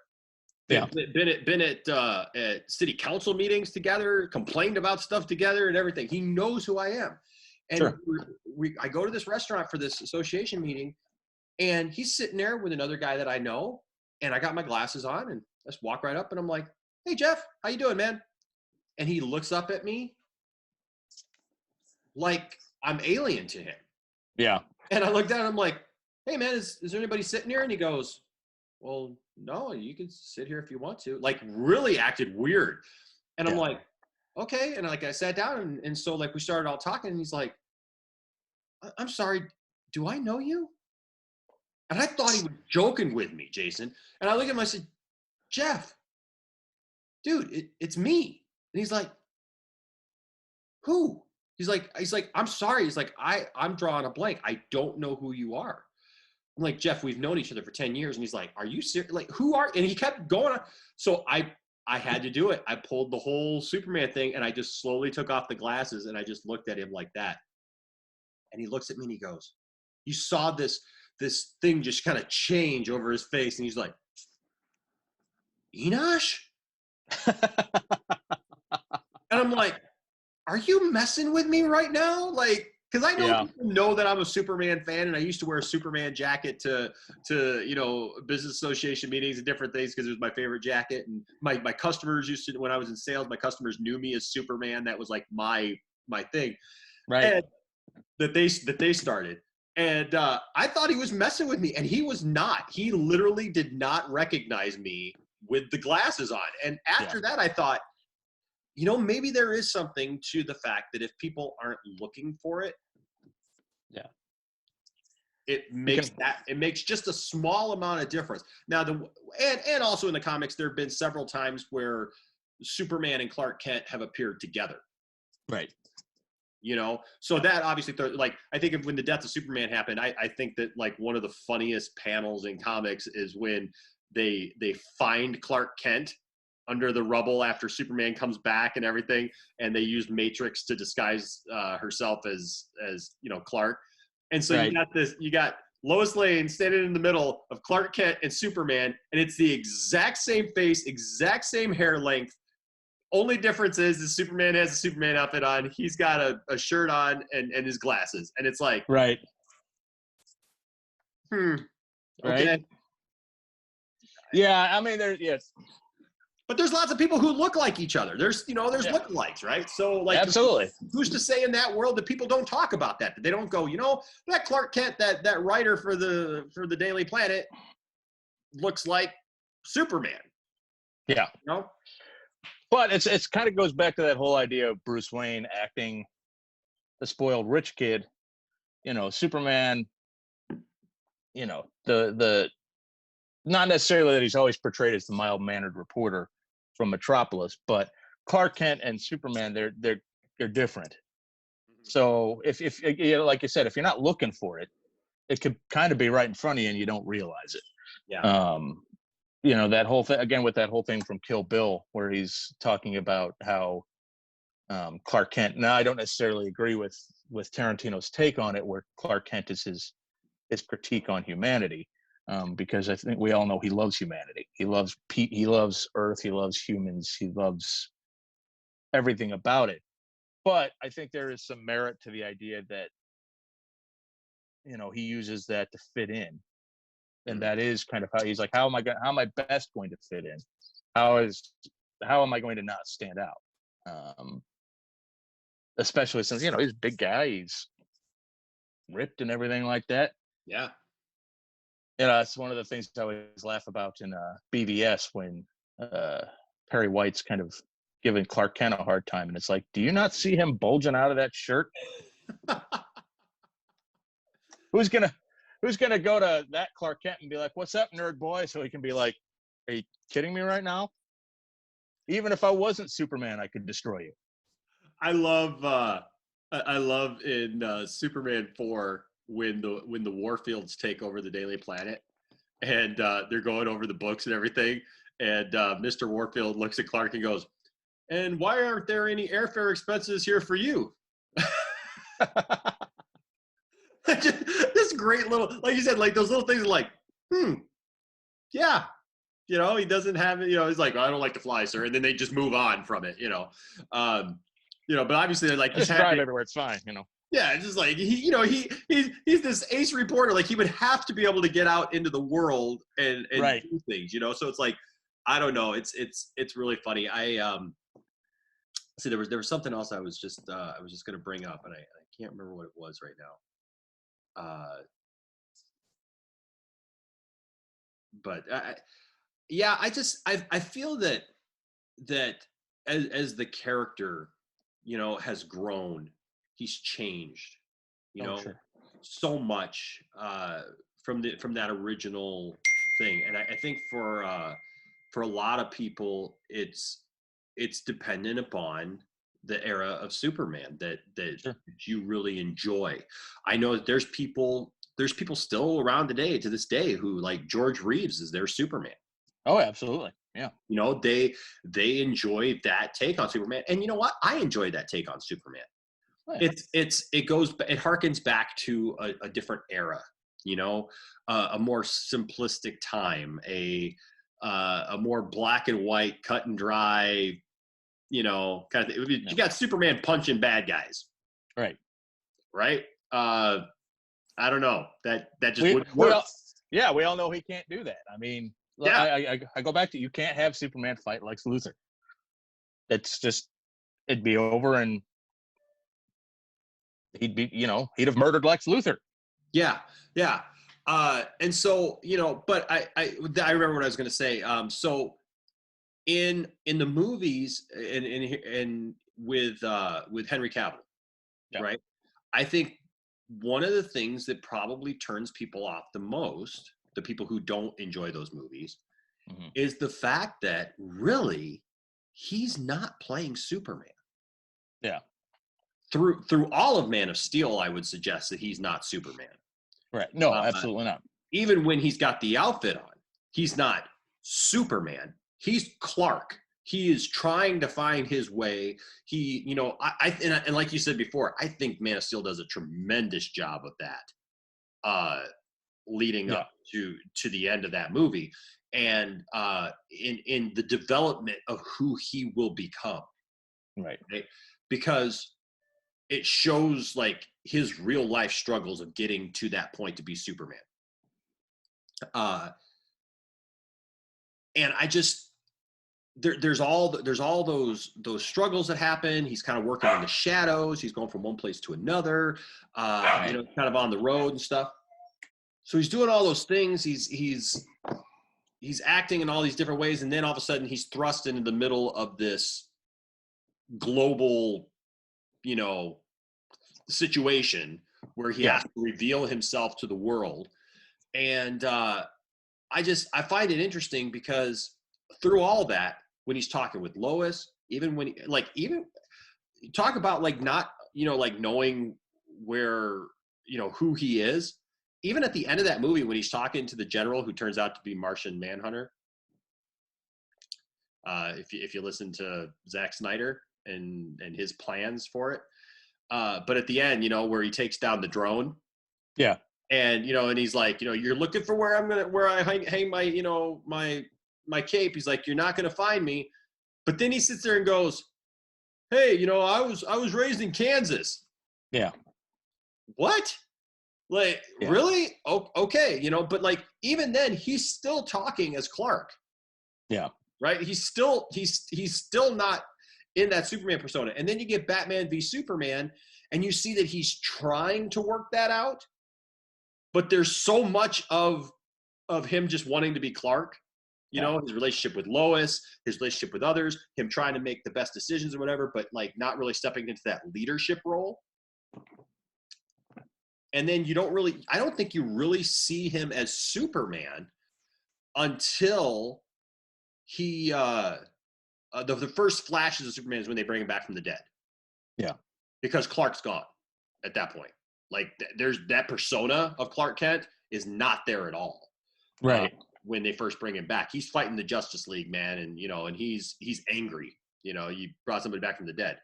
[SPEAKER 2] Yeah.
[SPEAKER 1] Been at city council meetings together, complained about stuff together and everything. He knows who I am. And
[SPEAKER 2] Sure.
[SPEAKER 1] I go to this restaurant for this association meeting, and he's sitting there with another guy that I know, and I got my glasses on, and I just walk right up, and I'm like, "Hey Jeff, how you doing, man?" And he looks up at me like I'm alien to him.
[SPEAKER 2] Yeah.
[SPEAKER 1] And I look down, and I'm like, "Hey man, is there anybody sitting here?" And he goes, "Well, no, you can sit here if you want to." Like really acted weird. And I'm
[SPEAKER 2] Yeah.
[SPEAKER 1] like, "Okay." And like I sat down, and so like we started all talking, and he's like, "I'm sorry, do I know you?" And I thought he was joking with me, Jason. And I look at him, I said, "Jeff, dude, it's me." And he's like, "Who?" He's like, "I'm sorry." He's like, I'm drawing a blank. I don't know who you are. I'm like, "Jeff, we've known each other for 10 years." And he's like, "Are you serious? Like, who are?" And he kept going on. So I had to do it. I pulled the whole Superman thing, and I just slowly took off the glasses, and I just looked at him like that. And he looks at me, and he goes, "You saw this thing just kind of change over his face." And he's like, "Enosh?" And I'm like, "Are you messing with me right now?" Like, because I know
[SPEAKER 2] Yeah.
[SPEAKER 1] people know that I'm a Superman fan, and I used to wear a Superman jacket to you know, business association meetings and different things because it was my favorite jacket. And my customers used to, when I was in sales, my customers knew me as Superman. That was like my thing.
[SPEAKER 2] Right.
[SPEAKER 1] And that they started. And I thought he was messing with me, and he was not. He literally did not recognize me with the glasses on. And after that, I thought, you know, maybe there is something to the fact that if people aren't looking for it,
[SPEAKER 2] Yeah.
[SPEAKER 1] it
[SPEAKER 2] You
[SPEAKER 1] makes
[SPEAKER 2] can.
[SPEAKER 1] it makes just a small amount of difference. Now, and also in the comics, there have been several times where Superman and Clark Kent have appeared together.
[SPEAKER 2] Right.
[SPEAKER 1] You know, so that obviously, like, I think when the death of Superman happened, I think that like one of the funniest panels in comics is when they find Clark Kent under the rubble after Superman comes back and everything, and they use Matrix to disguise herself as you know, Clark. And so
[SPEAKER 2] Right.
[SPEAKER 1] you got Lois Lane standing in the middle of Clark Kent and Superman, and it's the exact same face, exact same hair length. Only difference is Superman has a Superman outfit on. He's got a shirt on and his glasses. And it's like,
[SPEAKER 2] Right. Right.
[SPEAKER 1] okay.
[SPEAKER 2] Yeah. I mean, there's yes.
[SPEAKER 1] But there's lots of people who look like each other. There's
[SPEAKER 2] Yeah.
[SPEAKER 1] lookalikes, right? So like,
[SPEAKER 2] Absolutely.
[SPEAKER 1] who's to say in that world that people don't talk about that? That they don't go, you know, that Clark Kent, that writer for the Daily Planet looks like Superman.
[SPEAKER 2] Yeah.
[SPEAKER 1] You know?
[SPEAKER 2] But it's kind of goes back to that whole idea of Bruce Wayne acting the spoiled rich kid. You know, Superman. You know, the not necessarily that he's always portrayed as the mild-mannered reporter from Metropolis, but Clark Kent and Superman, they're different. So if you know, like you said, if you're not looking for it, it could kind of be right in front of you and you don't realize it.
[SPEAKER 1] Yeah.
[SPEAKER 2] You know, that whole thing again with that whole thing from Kill Bill, where he's talking about how Clark Kent. Now, I don't necessarily agree with Tarantino's take on it, where Clark Kent is his critique on humanity, because I think we all know he loves humanity. He loves he loves Earth. He loves humans. He loves everything about it. But I think there is some merit to the idea that, he uses that to fit in, and that is kind of how he's like, how am I best going to fit in? How am I going to not stand out? Especially since he's a big guy, he's ripped and everything like that.
[SPEAKER 1] Yeah.
[SPEAKER 2] It's one of the things I always laugh about in BVS, when Perry White's kind of giving Clark Kent a hard time, and it's like, do you not see him bulging out of that shirt? Who's gonna go to that Clark Kent and be like, "What's up, nerd boy?" So he can be like, "Are you kidding me right now? Even if I wasn't Superman, I could destroy you."
[SPEAKER 1] I love in Superman 4 when the Warfields take over the Daily Planet, and they're going over the books and everything, and Mr. Warfield looks at Clark and goes, "And why aren't there any airfare expenses here for you?" This great little, like you said, like those little things, like, yeah, he doesn't have it. He's like, "I don't like to fly, sir," and then they just move on from it. But obviously, they're like,
[SPEAKER 2] just drive everywhere. It's fine.
[SPEAKER 1] Yeah, it's just like he's this ace reporter. Like, he would have to be able to get out into the worgoing and
[SPEAKER 2] right.
[SPEAKER 1] do things. So it's like, I don't know. It's really funny. I see there was something else I was just going to bring up, and I can't remember what it was right now. But I feel that as the character, has grown, he's changed,
[SPEAKER 2] Sure.
[SPEAKER 1] so much from that original thing. And I think for a lot of people, it's dependent upon the era of Superman that
[SPEAKER 2] Sure.
[SPEAKER 1] you really enjoy. I know that there's people still around today, to this day, who like George Reeves is their Superman.
[SPEAKER 2] Oh, absolutely. Yeah.
[SPEAKER 1] They enjoy that take on Superman. And you know what? I enjoy that take on Superman. Oh, yeah. It harkens back to a different era, a more simplistic time, a more black and white, cut and dry, kind of thing. You got Superman punching bad guys.
[SPEAKER 2] Right.
[SPEAKER 1] I don't know. That just wouldn't work.
[SPEAKER 2] We all know he can't do that. I mean, yeah. I go back to, you can't have Superman fight Lex Luthor. It's just, it'd be over, and he'd have murdered Lex Luthor.
[SPEAKER 1] Yeah. And so, but I remember what I was going to say. So in the movies and with Henry Cavill, yeah. Right? I think one of the things that probably turns people off the most, the people who don't enjoy those movies, is the fact that really he's not playing Superman.
[SPEAKER 2] Yeah.
[SPEAKER 1] Through all of Man of Steel, I would suggest that he's not Superman.
[SPEAKER 2] Right. No, absolutely not.
[SPEAKER 1] Even when he's got the outfit on, he's not Superman. He's Clark. He is trying to find his way. He, and like you said before, I think Man of Steel does a tremendous job of that, leading up to the end of that movie, and in the development of who he will become.
[SPEAKER 2] Right?
[SPEAKER 1] Because it shows like his real life struggles of getting to that point to be Superman. And I just, there's all those struggles that happen. He's kind of working in the shadows. He's going from one place to another, kind of on the road and stuff. So he's doing all those things. He's acting in all these different ways. And then all of a sudden he's thrust into the middle of this global, situation where he has to reveal himself to the world. And I find it interesting because through all that, when he's talking with Lois, even when even talk about not, knowing where, who he is, even at the end of that movie, when he's talking to the general who turns out to be Martian Manhunter, if you listen to Zack Snyder, and his plans for it. But at the end, where he takes down the drone,
[SPEAKER 2] Yeah.
[SPEAKER 1] and and he's like, you're looking for where I hang my my cape. He's like, you're not gonna find me. But then he sits there and goes, hey, I was raised in Kansas.
[SPEAKER 2] Yeah.
[SPEAKER 1] What? Like,
[SPEAKER 2] Yeah.
[SPEAKER 1] really? Oh, okay, but like even then he's still talking as Clark.
[SPEAKER 2] Yeah.
[SPEAKER 1] Right? He's still not in that Superman persona. And then you get Batman v Superman and you see that he's trying to work that out, but there's so much of him just wanting to be Clark. His relationship with Lois, his relationship with others, him trying to make the best decisions or whatever, but like not really stepping into that leadership role. And then I don't think you really see him as Superman until he, the first flashes of Superman is when they bring him back from the dead.
[SPEAKER 2] Yeah.
[SPEAKER 1] Because Clark's gone at that point. Like there's that persona of Clark Kent is not there at all.
[SPEAKER 2] Right.
[SPEAKER 1] When they first bring him back, he's fighting the Justice League, man. And, and he's angry, you brought somebody back from the dead.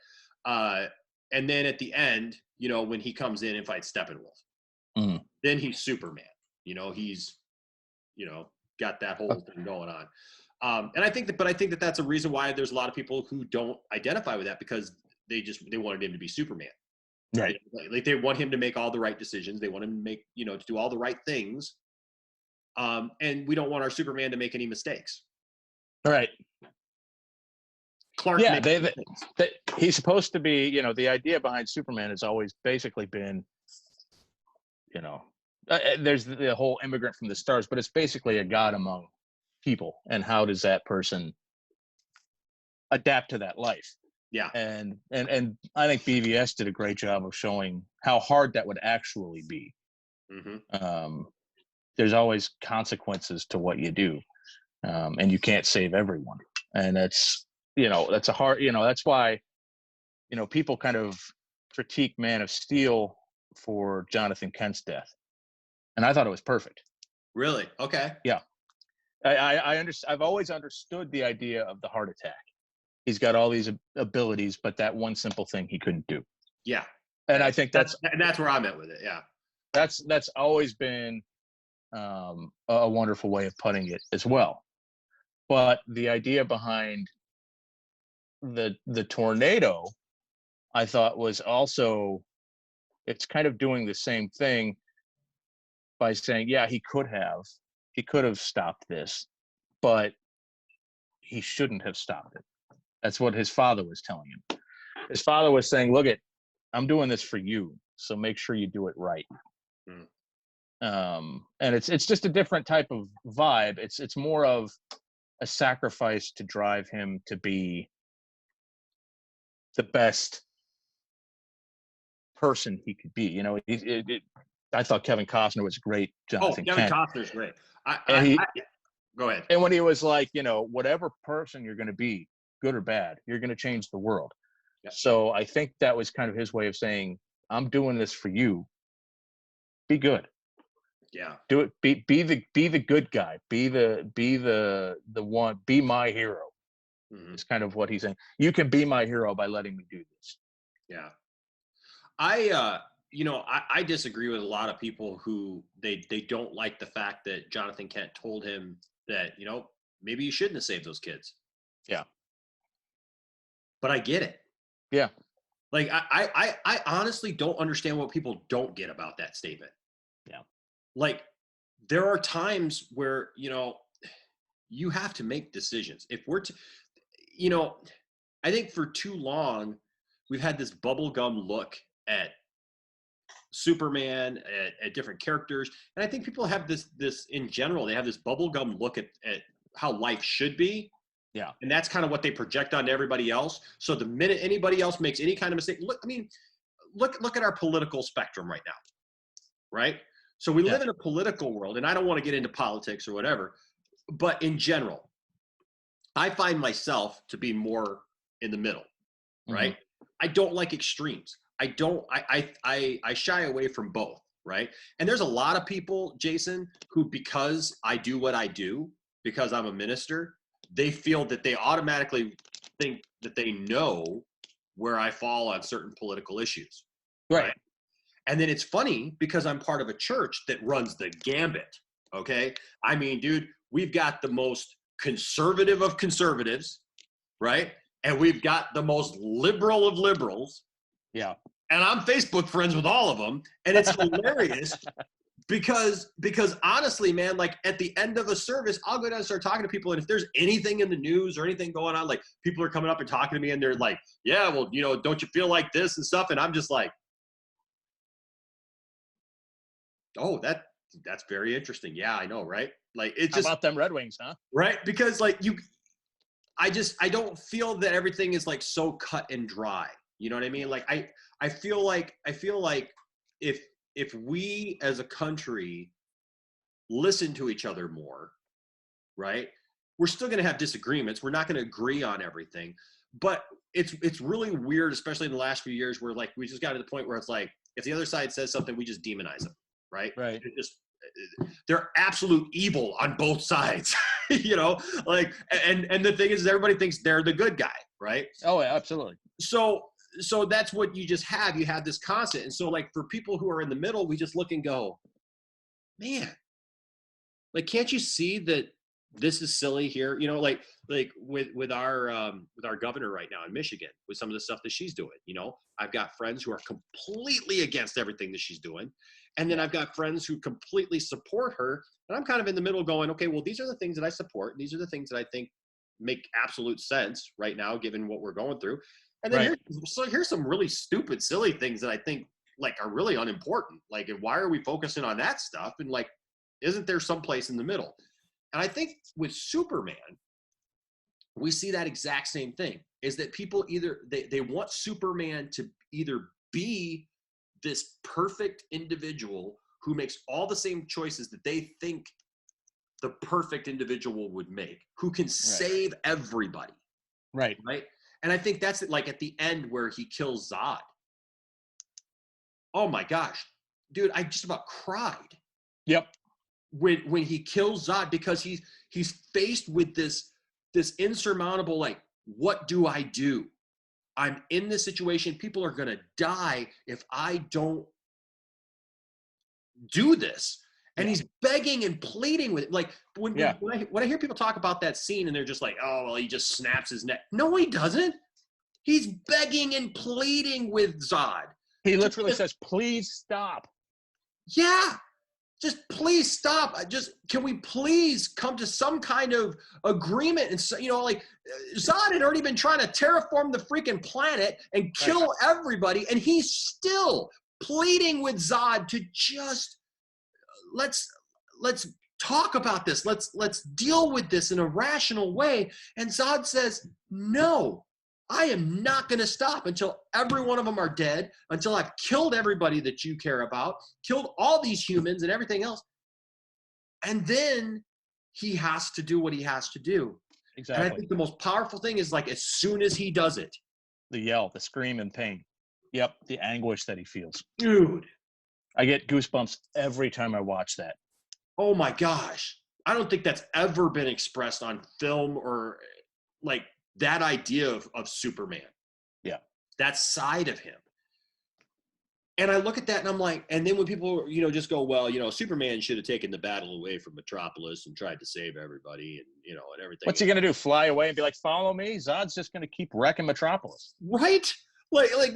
[SPEAKER 1] And then at the end, when he comes in and fights Steppenwolf, then he's Superman, he's, got that whole thing going on. And I think that that's a reason why there's a lot of people who don't identify with that, because they wanted him to be Superman.
[SPEAKER 2] Right.
[SPEAKER 1] Like they want him to make all the right decisions. They want him to make, to do all the right things. And we don't want our Superman to make any mistakes.
[SPEAKER 2] All right.
[SPEAKER 1] Clark.
[SPEAKER 2] Yeah. He's supposed to be, the idea behind Superman has always basically been, there's the whole immigrant from the stars, but it's basically a God among people. And how does that person adapt to that life?
[SPEAKER 1] Yeah.
[SPEAKER 2] And I think BVS did a great job of showing how hard that would actually be. Mm-hmm. There's always consequences to what you do, and you can't save everyone. And that's a hard, that's why, people kind of critique Man of Steel for Jonathan Kent's death. And I thought it was perfect.
[SPEAKER 1] Really? Okay.
[SPEAKER 2] Yeah. I've always understood the idea of the heart attack. He's got all these abilities, but that one simple thing he couldn't do.
[SPEAKER 1] Yeah.
[SPEAKER 2] And I think that's
[SPEAKER 1] where I'm at with it. Yeah.
[SPEAKER 2] That's always been a wonderful way of putting it as well. But the idea behind the tornado, I thought was also, it's kind of doing the same thing by saying, yeah, he could have stopped this, but he shouldn't have stopped it. That's what his father was telling him. His father was saying, look, I'm doing this for you, so make sure you do it right. And it's just a different type of vibe. It's more of a sacrifice to drive him to be the best person he could be. I thought Kevin Costner was great. Jonathan
[SPEAKER 1] Kevin
[SPEAKER 2] Kent.
[SPEAKER 1] Costner's great. Go ahead.
[SPEAKER 2] And when he was like, whatever person you're going to be, good or bad, you're going to change the world. Yep. So I think that was kind of his way of saying, I'm doing this for you. Be good.
[SPEAKER 1] Yeah.
[SPEAKER 2] Do it. Be the good guy. Be the one. Be my hero. Mm-hmm. It's kind of what he's saying. You can be my hero by letting me do this.
[SPEAKER 1] Yeah. I disagree with a lot of people who they don't like the fact that Jonathan Kent told him that, maybe you shouldn't have saved those kids.
[SPEAKER 2] Yeah.
[SPEAKER 1] But I get it.
[SPEAKER 2] Yeah.
[SPEAKER 1] Like I honestly don't understand what people don't get about that statement.
[SPEAKER 2] Yeah.
[SPEAKER 1] Like there are times where, you have to make decisions. If we're I think for too long we've had this bubblegum look at Superman, at different characters. And I think people have this in general, they have this bubblegum look at how life should be.
[SPEAKER 2] Yeah.
[SPEAKER 1] And that's kind of what they project onto everybody else. So the minute anybody else makes any kind of mistake, look at our political spectrum right now. Right? So we live in a political world, and I don't want to get into politics or whatever, but in general, I find myself to be more in the middle, right? Mm-hmm. I don't like extremes. I shy away from both, right? And there's a lot of people, Jason, who, because I do what I do, because I'm a minister, they feel that they automatically think that they know where I fall on certain political issues.
[SPEAKER 2] Right.
[SPEAKER 1] And then it's funny because I'm part of a church that runs the gambit. Okay. I mean, dude, we've got the most conservative of conservatives, right? And we've got the most liberal of liberals.
[SPEAKER 2] Yeah.
[SPEAKER 1] And I'm Facebook friends with all of them. And it's hilarious because honestly, man, like at the end of a service, I'll go down and start talking to people. And if there's anything in the news or anything going on, like people are coming up and talking to me and they're like, yeah, well, you know, don't you feel like this and stuff? And I'm just like, oh, that's very interesting. Yeah, I know, right? Like it's just
[SPEAKER 2] How about them Red Wings, huh?
[SPEAKER 1] right because like I don't feel that everything is like so cut and dry. You know what I mean? Like I feel like if we as a country listen to each other more, right? We're still going to have disagreements. We're not going to agree on everything, but it's really weird, especially in the last few years, where like we just got to the point where it's like if the other side says something, we just demonize them, right?
[SPEAKER 2] Right.
[SPEAKER 1] They're absolute evil on both sides, you know. Like, and the thing is, everybody thinks they're the good guy, right?
[SPEAKER 2] Oh, yeah, absolutely.
[SPEAKER 1] So that's what you just have. You have this constant, and so like for people who are in the middle, we just look and go, man, like can't you see that this is silly here? You know, like with our governor right now in Michigan, with some of the stuff that she's doing. You know, I've got friends who are completely against everything that she's doing, and then I've got friends who completely support her, and I'm kind of in the middle, going, okay, well, these are the things that I support. These are the things that I think make absolute sense right now, given what we're going through. And then here's some really stupid, silly things that I think like are really unimportant. Like, why are we focusing on that stuff? And like, isn't there some place in the middle? And I think with Superman, we see that exact same thing, is that people either they want Superman to either be this perfect individual who makes all the same choices that they think the perfect individual would make, who can save everybody.
[SPEAKER 2] Right.
[SPEAKER 1] And I think that's like at the end where he kills Zod. Oh my gosh, dude, I just about cried.
[SPEAKER 2] Yep.
[SPEAKER 1] When he kills Zod, because he's faced with this insurmountable, like, what do I do? I'm in this situation. People are going to die if I don't do this. And he's begging and pleading with it. Like when I hear people talk about that scene and they're just like, oh, well, he just snaps his neck. No, he doesn't. He's begging and pleading with Zod.
[SPEAKER 2] He literally says, please stop.
[SPEAKER 1] Yeah. Just please stop. Can we please come to some kind of agreement? And so, you know, like Zod had already been trying to terraform the freaking planet and kill everybody. And he's still pleading with Zod to just, let's talk about this. Let's deal with this in a rational way. And Zod says, no, I am not going to stop until every one of them are dead, until I've killed everybody that you care about, killed all these humans and everything else. And then he has to do what he has to do.
[SPEAKER 2] Exactly.
[SPEAKER 1] And I think the most powerful thing is like as soon as he does it.
[SPEAKER 2] The yell, the scream in pain. Yep. The anguish that he feels.
[SPEAKER 1] Dude.
[SPEAKER 2] I get goosebumps every time I watch that.
[SPEAKER 1] Oh my gosh. I don't think that's ever been expressed on film or like that idea of Superman.
[SPEAKER 2] Yeah.
[SPEAKER 1] That side of him. And I look at that and I'm like, and then when people, you know, just go, well, you know, Superman should have taken the battle away from Metropolis and tried to save everybody and, you know, and everything.
[SPEAKER 2] What's he going to do? Fly away and be like, follow me? Zod's just going to keep wrecking Metropolis.
[SPEAKER 1] Right? Like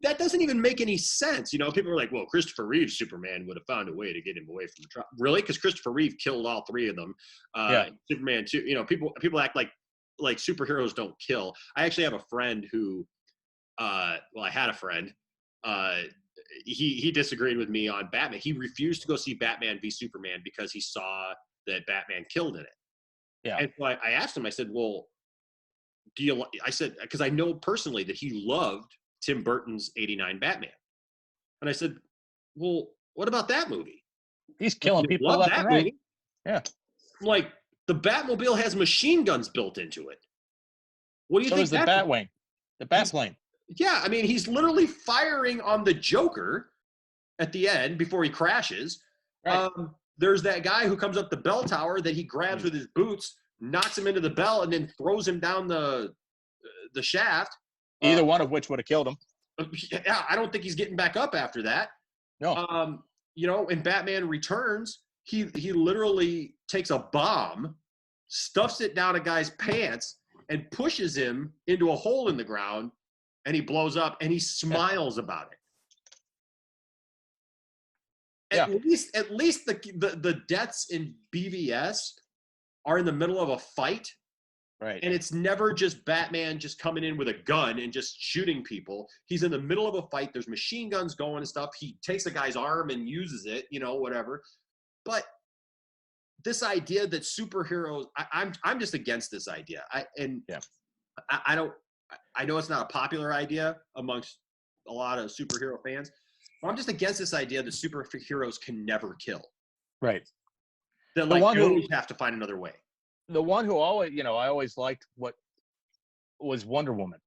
[SPEAKER 1] that doesn't even make any sense. You know, people are like, well, Christopher Reeve's Superman would have found a way to get him away from Metropolis. Really? Because Christopher Reeve killed all three of them. Superman too. You know, people act like superheroes don't kill. I actually have a friend who, I had a friend. He disagreed with me on Batman. He refused to go see Batman v Superman because he saw that Batman killed in it.
[SPEAKER 2] Yeah.
[SPEAKER 1] And so I asked him, I said, well, I said, because I know personally that he loved Tim Burton's 89 Batman. And I said, well, what about that movie?
[SPEAKER 2] He's killing people left and right.
[SPEAKER 1] Movie.
[SPEAKER 2] Yeah.
[SPEAKER 1] Like, the Batmobile has machine guns built into it. What do you think?
[SPEAKER 2] So does the Batwing, the Batplane.
[SPEAKER 1] Yeah, I mean, he's literally firing on the Joker at the end before he crashes.
[SPEAKER 2] Right.
[SPEAKER 1] There's that guy who comes up the bell tower that he grabs with his boots, knocks him into the bell, and then throws him down the shaft. Uh,
[SPEAKER 2] Either one of which would have killed him.
[SPEAKER 1] yeah, I don't think he's getting back up after that.
[SPEAKER 2] No.
[SPEAKER 1] You know, in Batman Returns, he literally takes a bomb, stuffs it down a guy's pants, and pushes him into a hole in the ground, and he blows up, and he smiles about it.
[SPEAKER 2] Yeah.
[SPEAKER 1] At least the deaths in BVS are in the middle of a fight,
[SPEAKER 2] Right.
[SPEAKER 1] and it's never just Batman just coming in with a gun and just shooting people. He's in the middle of a fight. There's machine guns going and stuff. He takes a guy's arm and uses it, you know, whatever. But this idea that superheroes, I'm just against this idea. I don't. I know it's not a popular idea amongst a lot of superhero fans, but I'm just against this idea that superheroes can never kill.
[SPEAKER 2] Right.
[SPEAKER 1] That like you always have to find another way.
[SPEAKER 2] The one who always, you know, I always liked what was Wonder Woman.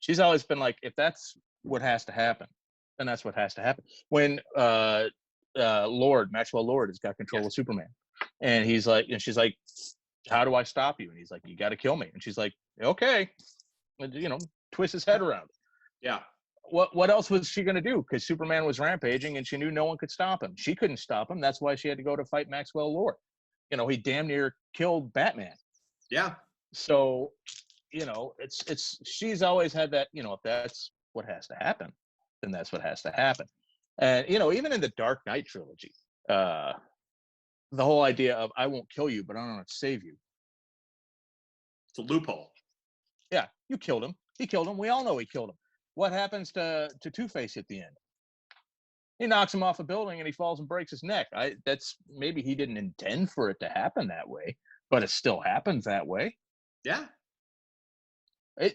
[SPEAKER 2] She's always been like, if that's what has to happen, then that's what has to happen. When Maxwell Lord has got control of Superman, and he's like, and she's like, how do I stop you? And he's like, you got to kill me. And she's like, okay, and, you know, twist his head around.
[SPEAKER 1] Yeah.
[SPEAKER 2] What else was she going to do? Because Superman was rampaging, and she knew no one could stop him. She couldn't stop him. That's why she had to go to fight Maxwell Lord. You know, he damn near killed Batman.
[SPEAKER 1] Yeah.
[SPEAKER 2] So, you know, she's always had that, you know, if that's what has to happen, then that's what has to happen. And, you know, even in the Dark Knight trilogy, the whole idea of I won't kill you, but I'm going to save you.
[SPEAKER 1] It's a loophole.
[SPEAKER 2] Yeah, you killed him. He killed him. We all know he killed him. What happens to Two-Face at the end? He knocks him off a building and he falls and breaks his neck. That's maybe he didn't intend for it to happen that way, but it still happens that way.
[SPEAKER 1] Yeah.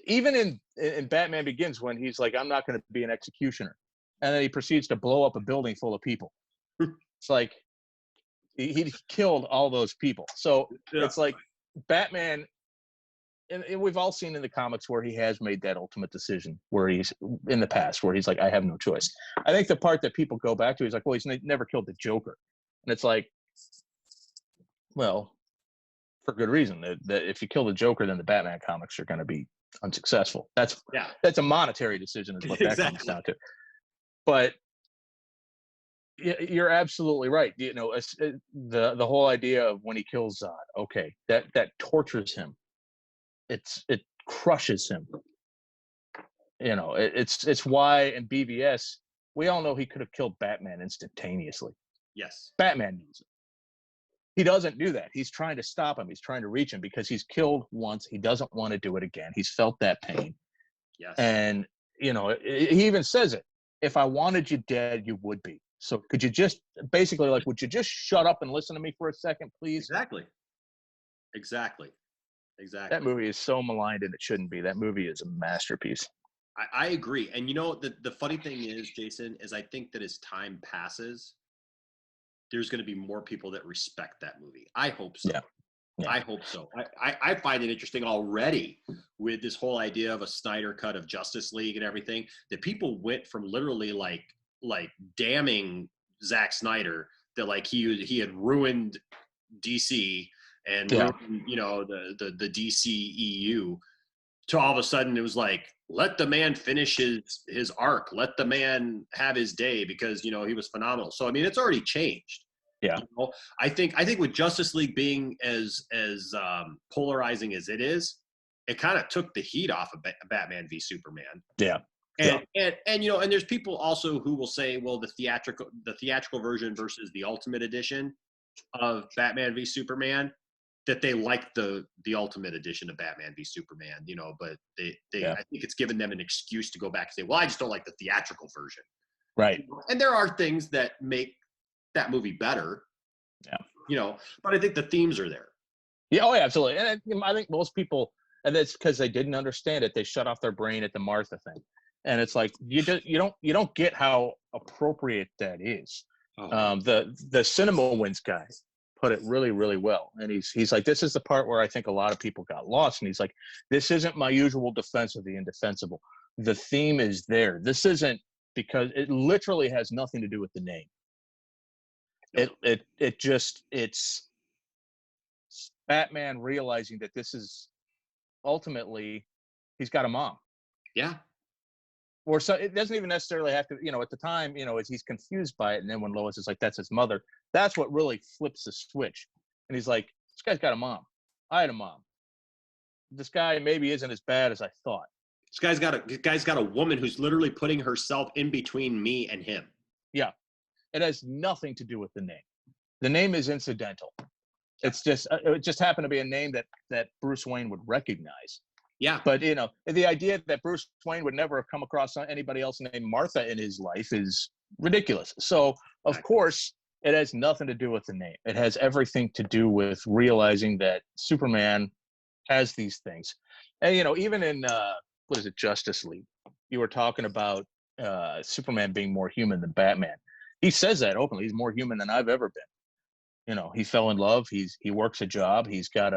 [SPEAKER 2] Even in Batman Begins, when he's like, I'm not going to be an executioner. And then he proceeds to blow up a building full of people. It's like he killed all those people. So it's like Batman, and we've all seen in the comics where he has made that ultimate decision where he's in the past, where he's like, I have no choice. I think the part that people go back to is like, well, he's never killed the Joker. And it's like, well, for good reason. That if you kill the Joker, then the Batman comics are going to be unsuccessful. That's a monetary decision is what that comes down to. But you're absolutely right. You know, the whole idea of when he kills Zod, okay, that tortures him. It crushes him. You know, it's why in BVS we all know he could have killed Batman instantaneously.
[SPEAKER 1] Yes.
[SPEAKER 2] Batman knows it. He doesn't do that. He's trying to stop him. He's trying to reach him because he's killed once. He doesn't want to do it again. He's felt that pain.
[SPEAKER 1] Yes.
[SPEAKER 2] And, you know, he even says it. If I wanted you dead, you would be. So could you just basically like, would you just shut up and listen to me for a second, please?
[SPEAKER 1] Exactly.
[SPEAKER 2] That movie is so maligned and it shouldn't be. That movie is a masterpiece.
[SPEAKER 1] I agree. And you know, the funny thing is, Jason, is I think that as time passes, there's going to be more people that respect that movie. I hope so. Yeah. I hope so. I find it interesting already with this whole idea of a Snyder cut of Justice League and everything, that people went from literally like damning Zack Snyder that like he had ruined DC and ruined, you know, the DCEU, to all of a sudden it was like, let the man finish his arc, let the man have his day because, you know, he was phenomenal. So I mean, it's already changed.
[SPEAKER 2] Yeah.
[SPEAKER 1] You know, I think with Justice League being as polarizing as it is, it kind of took the heat off of Batman v Superman.
[SPEAKER 2] Yeah.
[SPEAKER 1] And you know, and there's people also who will say, well, the theatrical version versus the Ultimate Edition of Batman v Superman, that they like the Ultimate Edition of Batman v Superman, you know, but they I think it's given them an excuse to go back and say, well, I just don't like the theatrical version.
[SPEAKER 2] Right.
[SPEAKER 1] And there are things that make that movie better.
[SPEAKER 2] Yeah.
[SPEAKER 1] You know, but I think the themes are there.
[SPEAKER 2] Yeah. Oh, yeah, absolutely. And I think most people, and that's because they didn't understand it. They shut off their brain at the Martha thing. And it's like, you don't get how appropriate that is. Oh. The Cinema Wins guy put it really, really well. And he's like, this is the part where I think a lot of people got lost. And he's like, this isn't my usual defense of the indefensible. The theme is there. This isn't, because it literally has nothing to do with the name. It's Batman realizing that this is ultimately, he's got a mom.
[SPEAKER 1] Yeah.
[SPEAKER 2] or so it doesn't even necessarily have to, at the time, he's confused by it. And then when Lois is like, that's his mother, that's what really flips the switch. And he's like, this guy's got a mom. I had a mom. This guy maybe isn't as bad as I thought.
[SPEAKER 1] This guy's got a woman who's literally putting herself in between me and him.
[SPEAKER 2] Yeah. It has nothing to do with the name. The name is incidental. It's just, it just happened to be a name that Bruce Wayne would recognize.
[SPEAKER 1] Yeah.
[SPEAKER 2] But, the idea that Bruce Wayne would never have come across anybody else named Martha in his life is ridiculous. So, of course, it has nothing to do with the name. It has everything to do with realizing that Superman has these things. And, even in, Justice League, you were talking about Superman being more human than Batman. He says that openly. He's more human than I've ever been. He fell in love. He works a job. He's got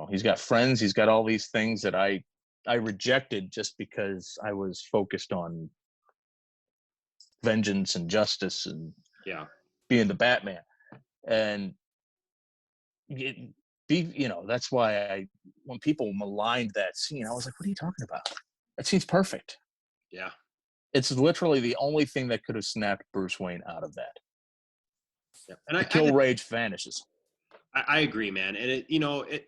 [SPEAKER 2] he's got friends. He's got all these things that I rejected just because I was focused on vengeance and justice and being the Batman. And that's why when people maligned that scene, I was like, what are you talking about? That scene's perfect.
[SPEAKER 1] Yeah.
[SPEAKER 2] It's literally the only thing that could have snapped Bruce Wayne out of that.
[SPEAKER 1] Yeah. And
[SPEAKER 2] Kill rage vanishes.
[SPEAKER 1] I agree, man. And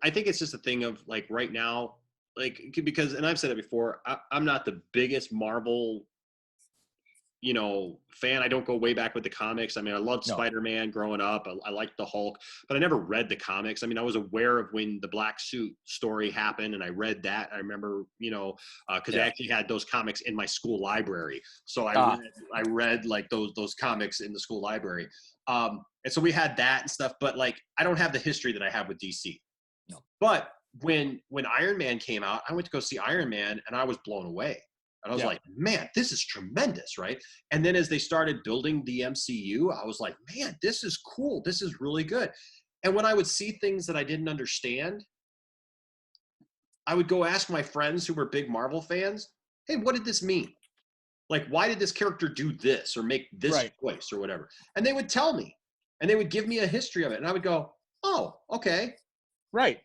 [SPEAKER 1] I think it's just a thing of like right now, like, because, and I've said it before, I'm not the biggest Marvel, fan. I don't go way back with the comics. I mean, I loved Spider-Man growing up. I liked the Hulk, but I never read the comics. I mean, I was aware of when the Black Suit story happened, and I read that. I remember, because I actually had those comics in my school library. So I read like those comics in the school library. And so we had that and stuff, but like, I don't have the history that I have with DC.
[SPEAKER 2] No.
[SPEAKER 1] But when Iron Man came out, I went to go see Iron Man, and I was blown away. And I was like, man, this is tremendous, right? And then as they started building the MCU, I was like, man, this is cool. This is really good. And when I would see things that I didn't understand, I would go ask my friends who were big Marvel fans, hey, what did this mean? Like, why did this character do this or make this choice or whatever? And they would tell me, and they would give me a history of it. And I would go, oh, okay.
[SPEAKER 2] Right.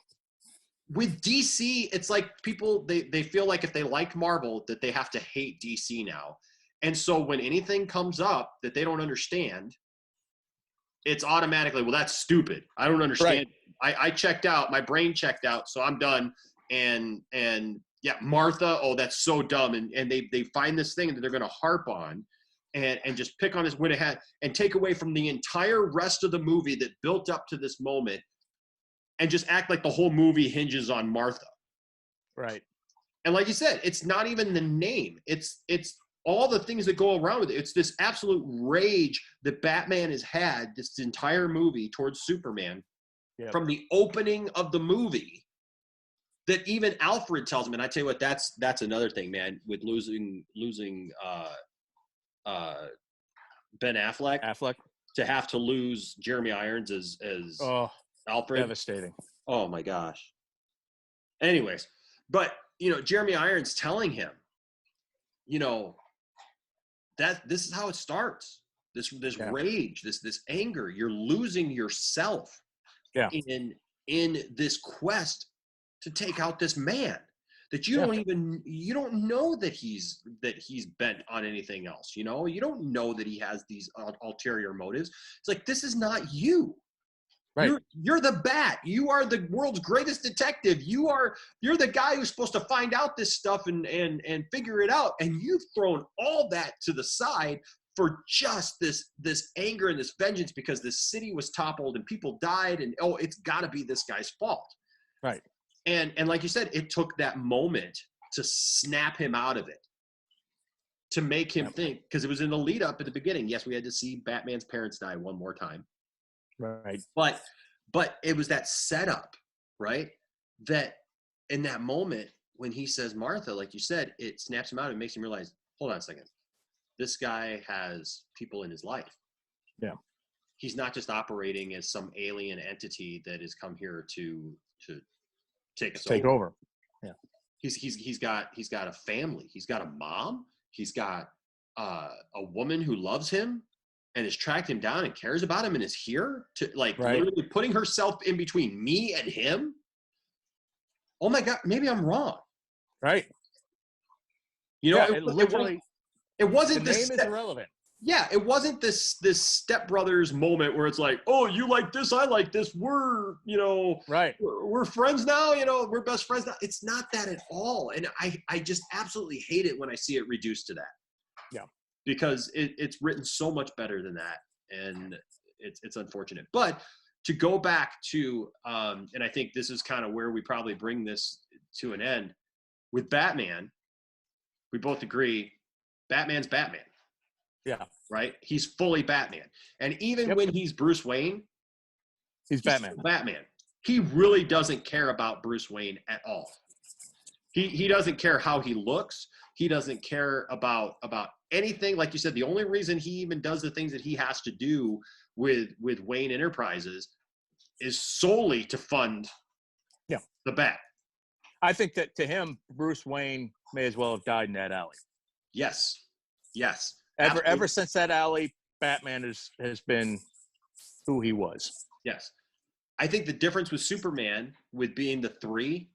[SPEAKER 1] With DC, it's like people, they feel like if they like Marvel that they have to hate DC now. And so when anything comes up that they don't understand, it's automatically, well, that's stupid. I don't understand. Right. I checked out, my brain checked out, so I'm done. And yeah, Martha, oh, that's so dumb. And they find this thing that they're going to harp on and just pick on his win ahead and take away from the entire rest of the movie that built up to this moment. And just act like the whole movie hinges on Martha.
[SPEAKER 2] Right.
[SPEAKER 1] And like you said, it's not even the name. It's all the things that go around with it. It's this absolute rage that Batman has had this entire movie towards Superman from the opening of the movie that even Alfred tells him. And I tell you what, that's another thing, man, with losing Ben Affleck to have to lose Jeremy Irons as Alfred.
[SPEAKER 2] Devastating.
[SPEAKER 1] Oh my gosh. Anyways, but Jeremy Irons telling him, that this is how it starts. This rage, this anger. You're losing yourself in this quest to take out this man that you don't know that he's bent on anything else. You don't know that he has these ulterior motives. It's like, this is not you. Right. You're the Bat. You are the world's greatest detective. You're the guy who's supposed to find out this stuff and figure it out. And you've thrown all that to the side for just this anger and this vengeance because this city was toppled and people died and it's got to be this guy's fault.
[SPEAKER 2] Right.
[SPEAKER 1] And like you said, it took that moment to snap him out of it, to make him think, because it was in the lead up at the beginning. Yes, we had to see Batman's parents die one more time.
[SPEAKER 2] Right.
[SPEAKER 1] But it was that setup, right? That in that moment when he says Martha, like you said, it snaps him out and makes him realize, hold on a second. This guy has people in his life.
[SPEAKER 2] Yeah.
[SPEAKER 1] He's not just operating as some alien entity that has come here to take
[SPEAKER 2] over. Yeah.
[SPEAKER 1] He's got a family. He's got a mom. He's got a woman who loves him and has tracked him down and cares about him and is here to literally putting herself in between me and him. Oh my God, maybe I'm wrong.
[SPEAKER 2] Right.
[SPEAKER 1] You know,
[SPEAKER 2] Yeah, it literally,
[SPEAKER 1] it wasn't
[SPEAKER 2] the
[SPEAKER 1] this.
[SPEAKER 2] name is irrelevant.
[SPEAKER 1] Yeah, it wasn't this Step Brothers moment where it's like, oh, you like this, I like this, we're, you know,
[SPEAKER 2] Right.
[SPEAKER 1] we're friends now, you know, we're best friends now. It's not that at all, and I just absolutely hate it when I see it reduced to that.
[SPEAKER 2] Yeah.
[SPEAKER 1] Because it's written so much better than that, and it's unfortunate. But to go back to, and I think this is kind of where we probably bring this to an end with Batman. We both agree, Batman's Batman.
[SPEAKER 2] Yeah.
[SPEAKER 1] Right? He's fully Batman. And even
[SPEAKER 2] Yep.
[SPEAKER 1] when he's Bruce Wayne,
[SPEAKER 2] He's Batman.
[SPEAKER 1] still Batman. He really doesn't care about Bruce Wayne at all. He doesn't care how he looks. He doesn't care about anything. Like you said, the only reason he even does the things that he has to do with Wayne Enterprises is solely to fund the Bat.
[SPEAKER 2] I think that to him, Bruce Wayne may as well have died in that alley.
[SPEAKER 1] Yes. Yes.
[SPEAKER 2] Ever since that alley, Batman has been who he was.
[SPEAKER 1] Yes. I think the difference with Superman, with being the 3,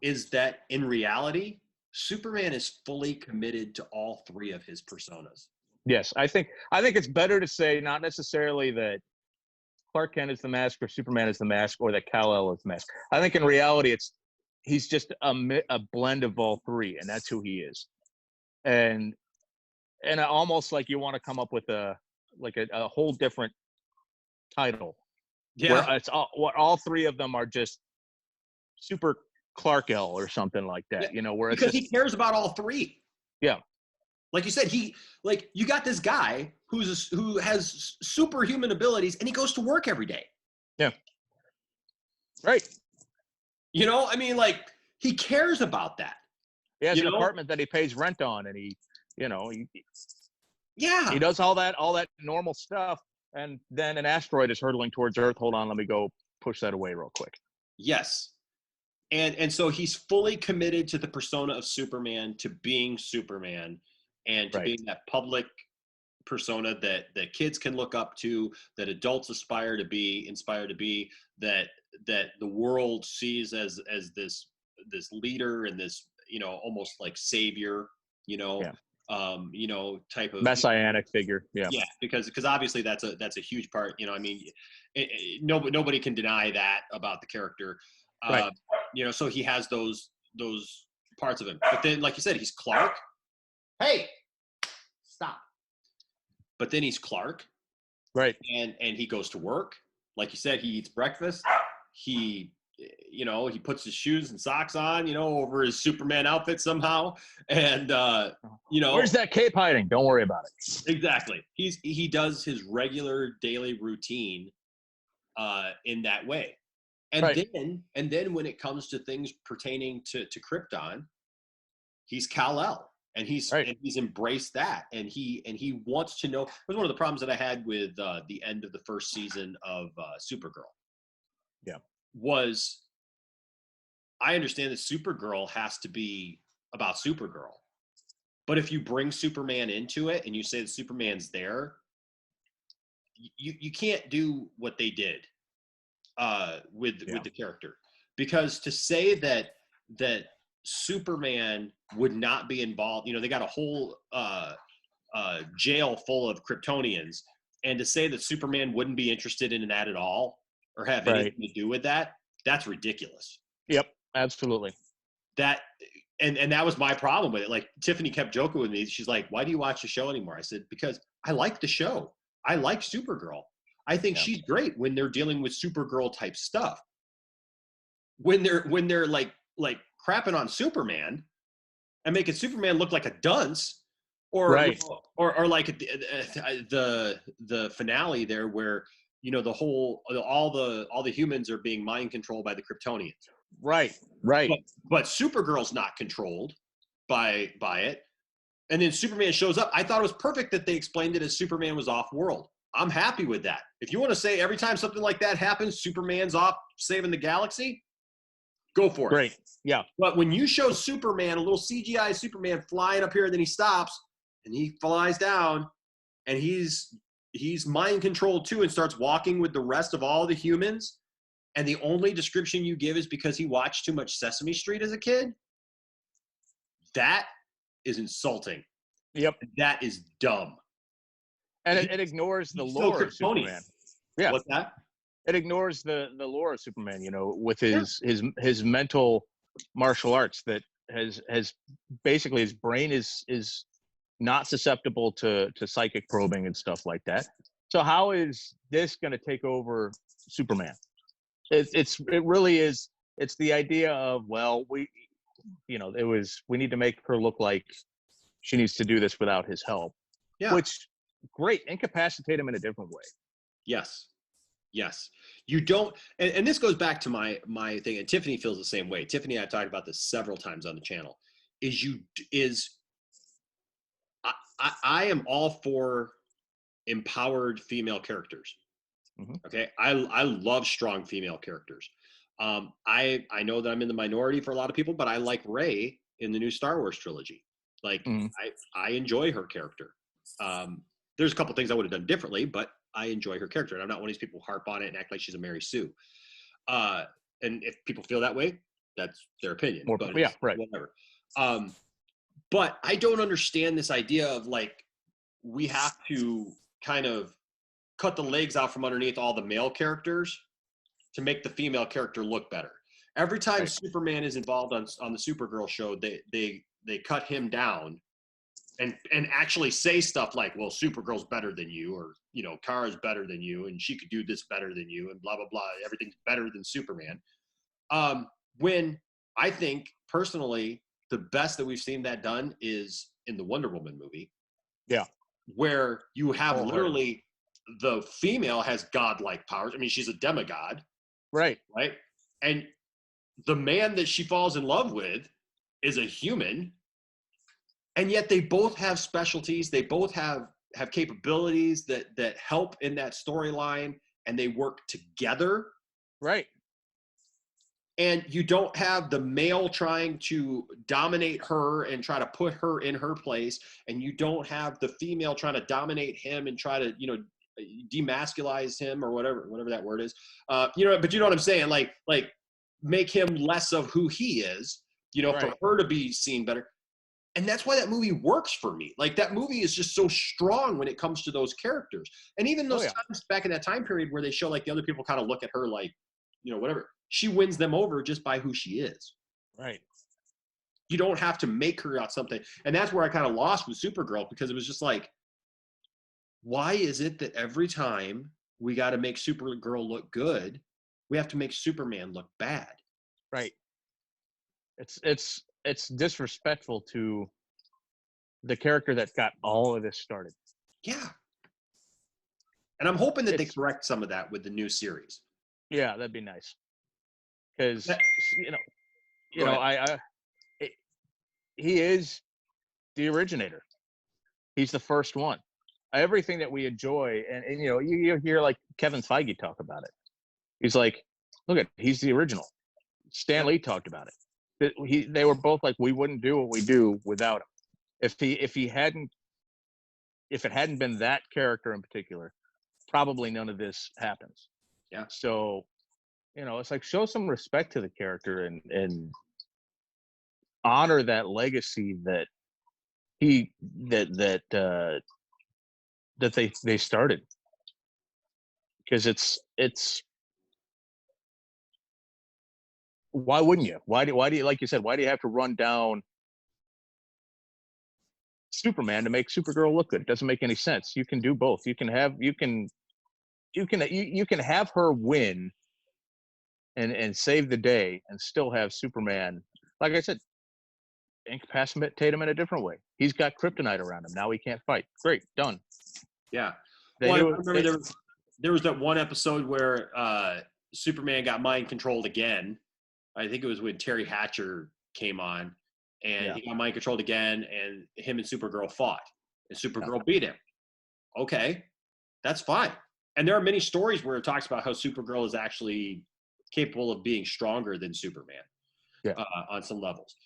[SPEAKER 1] is that in reality, Superman is fully committed to all 3 of his personas.
[SPEAKER 2] Yes, I think it's better to say not necessarily that Clark Kent is the Mask or Superman is the Mask or that Kal-El is the Mask. I think in reality, he's just a blend of all 3, and that's who he is. And almost like you want to come up with a whole different title.
[SPEAKER 1] Yeah.
[SPEAKER 2] Where it's all 3 of them are just super Clark-El or something like that.
[SPEAKER 1] Yeah,
[SPEAKER 2] you know, where
[SPEAKER 1] because
[SPEAKER 2] it's
[SPEAKER 1] he cares about all 3.
[SPEAKER 2] Yeah.
[SPEAKER 1] Like you said, you got this guy who has superhuman abilities, and he goes to work every day.
[SPEAKER 2] Yeah. Right.
[SPEAKER 1] You know, I mean, like, he cares about that.
[SPEAKER 2] He has an apartment that he pays rent on, and he does all that normal stuff, and then an asteroid is hurtling towards Earth. Hold on, let me go push that away real quick.
[SPEAKER 1] Yes. And so he's fully committed to the persona of Superman, to being Superman, and to being that public persona that kids can look up to, that adults inspire to be, that the world sees as this leader and this, you know, almost like savior, you know, type of
[SPEAKER 2] messianic figure. Yeah.
[SPEAKER 1] Yeah, because obviously that's a huge part. You know, I mean, nobody can deny that about the character.
[SPEAKER 2] Right.
[SPEAKER 1] You know, so he has those parts of him. But then, like you said, he's Clark. Hey, stop. But then he's Clark.
[SPEAKER 2] Right.
[SPEAKER 1] And he goes to work. Like you said, he eats breakfast. He puts his shoes and socks on, you know, over his Superman outfit somehow. And,
[SPEAKER 2] where's that cape hiding? Don't worry about it.
[SPEAKER 1] Exactly. He does his regular daily routine in that way. And then when it comes to things pertaining to Krypton, he's Kal-El, and he's embraced that, and he wants to know. It was one of the problems that I had with the end of the first season of Supergirl.
[SPEAKER 2] Yeah,
[SPEAKER 1] was I understand that Supergirl has to be about Supergirl, but if you bring Superman into it and you say that Superman's there, you can't do what they did with the character, because to say that Superman would not be involved, you know, they got a whole jail full of Kryptonians, and to say that Superman wouldn't be interested in that at all or have anything to do with that, that's ridiculous.
[SPEAKER 2] Yep, absolutely.
[SPEAKER 1] That and that was my problem with it. Like, Tiffany kept joking with me. She's like, "Why do you watch the show anymore?" I said, "Because I like the show. I like Supergirl. I think she's great when they're dealing with Supergirl type stuff. When they're like crapping on Superman and making Superman look like a dunce, or like the finale there where, you know, all the humans are being mind controlled by the Kryptonians.
[SPEAKER 2] Right.
[SPEAKER 1] But Supergirl's not controlled by it. And then Superman shows up. I thought it was perfect that they explained it as Superman was off world. I'm happy with that. If you want to say every time something like that happens, Superman's off saving the galaxy, go for it.
[SPEAKER 2] Great. Yeah.
[SPEAKER 1] But when you show Superman, a little CGI Superman flying up here, and then he stops and he flies down, and he's mind controlled too, and starts walking with the rest of all the humans, and the only description you give is because he watched too much Sesame Street as a kid, that is insulting.
[SPEAKER 2] Yep.
[SPEAKER 1] That is dumb.
[SPEAKER 2] And it ignores the
[SPEAKER 1] He's so
[SPEAKER 2] lore of
[SPEAKER 1] Kryptonian.
[SPEAKER 2] Superman. Yeah.
[SPEAKER 1] What's that?
[SPEAKER 2] It ignores the lore of Superman, you know, with
[SPEAKER 1] Yeah.
[SPEAKER 2] his mental martial arts that has basically his brain is not susceptible to psychic probing and stuff like that. So how is this going to take over Superman? It really is. It's the idea of, well, we need to make her look like she needs to do this without his help.
[SPEAKER 1] Yeah.
[SPEAKER 2] Which, great, incapacitate him in a different way.
[SPEAKER 1] Yes. You don't, and this goes back to my thing, and Tiffany feels the same way. Tiffany and I talked about this several times on the channel. I am all for empowered female characters.
[SPEAKER 2] Mm-hmm.
[SPEAKER 1] Okay, I love strong female characters. I know that I'm in the minority for a lot of people, but I like Rey in the new Star Wars trilogy. Like, I enjoy her character. There's a couple things I would have done differently, but I enjoy her character, and I'm not one of these people who harp on it and act like she's a Mary Sue. And if people feel that way, that's their opinion. But
[SPEAKER 2] yeah, right.
[SPEAKER 1] Whatever. But I don't understand this idea of, like, we have to kind of cut the legs out from underneath all the male characters to make the female character look better. Every time Superman is involved on the Supergirl show, they cut him down and actually say stuff like, well, Supergirl's better than you, or, you know, Kara's better than you, and she could do this better than you, and blah, blah, blah. Everything's better than Superman. When I think, personally, the best that we've seen that done is in the Wonder Woman movie.
[SPEAKER 2] Yeah.
[SPEAKER 1] Where you have literally the female has godlike powers. I mean, she's a demigod.
[SPEAKER 2] Right.
[SPEAKER 1] And the man that she falls in love with is a human. And yet they both have specialties. They both have capabilities that help in that storyline, and they work together.
[SPEAKER 2] Right.
[SPEAKER 1] And you don't have the male trying to dominate her and try to put her in her place. And you don't have the female trying to dominate him and try to, you know, demasculize him, or whatever that word is. But you know what I'm saying? Like make him less of who he is, you know, for her to be seen better. And that's why that movie works for me. Like, that movie is just so strong when it comes to those characters. And even those times back in that time period where they show, like, the other people kind of look at her like, you know, whatever, she wins them over just by who she is.
[SPEAKER 2] Right.
[SPEAKER 1] You don't have to make her out something. And that's where I kind of lost with Supergirl, because it was just like, why is it that every time we got to make Supergirl look good, we have to make Superman look bad?
[SPEAKER 2] Right. It's disrespectful to the character that got all of this started. Yeah.
[SPEAKER 1] And I'm hoping that they correct some of that with the new series.
[SPEAKER 2] Yeah, that'd be nice. Because, he is the originator. He's the first one. Everything that we enjoy, and you know, you hear like Kevin Feige talk about it. He's like, look, he's the original. Stan Lee talked about it. They were both like, we wouldn't do what we do without him. If it hadn't been that character in particular, probably none of this happens.
[SPEAKER 1] Yeah.
[SPEAKER 2] So, you know, it's like, show some respect to the character and honor that legacy that they started. Because it's why wouldn't you? Why do you, like you said, why do you have to run down Superman to make Supergirl look good? It doesn't make any sense. You can do both. You can have her win and save the day and still have Superman, like I said, incapacitate him in a different way. He's got kryptonite around him. Now he can't fight. Great, done.
[SPEAKER 1] Yeah. I remember there was that one episode where Superman got mind controlled again. I think it was when Terry Hatcher came on, and he got mind controlled again, and him and Supergirl fought, and Supergirl beat him. Okay, that's fine. And there are many stories where it talks about how Supergirl is actually capable of being stronger than Superman on some levels.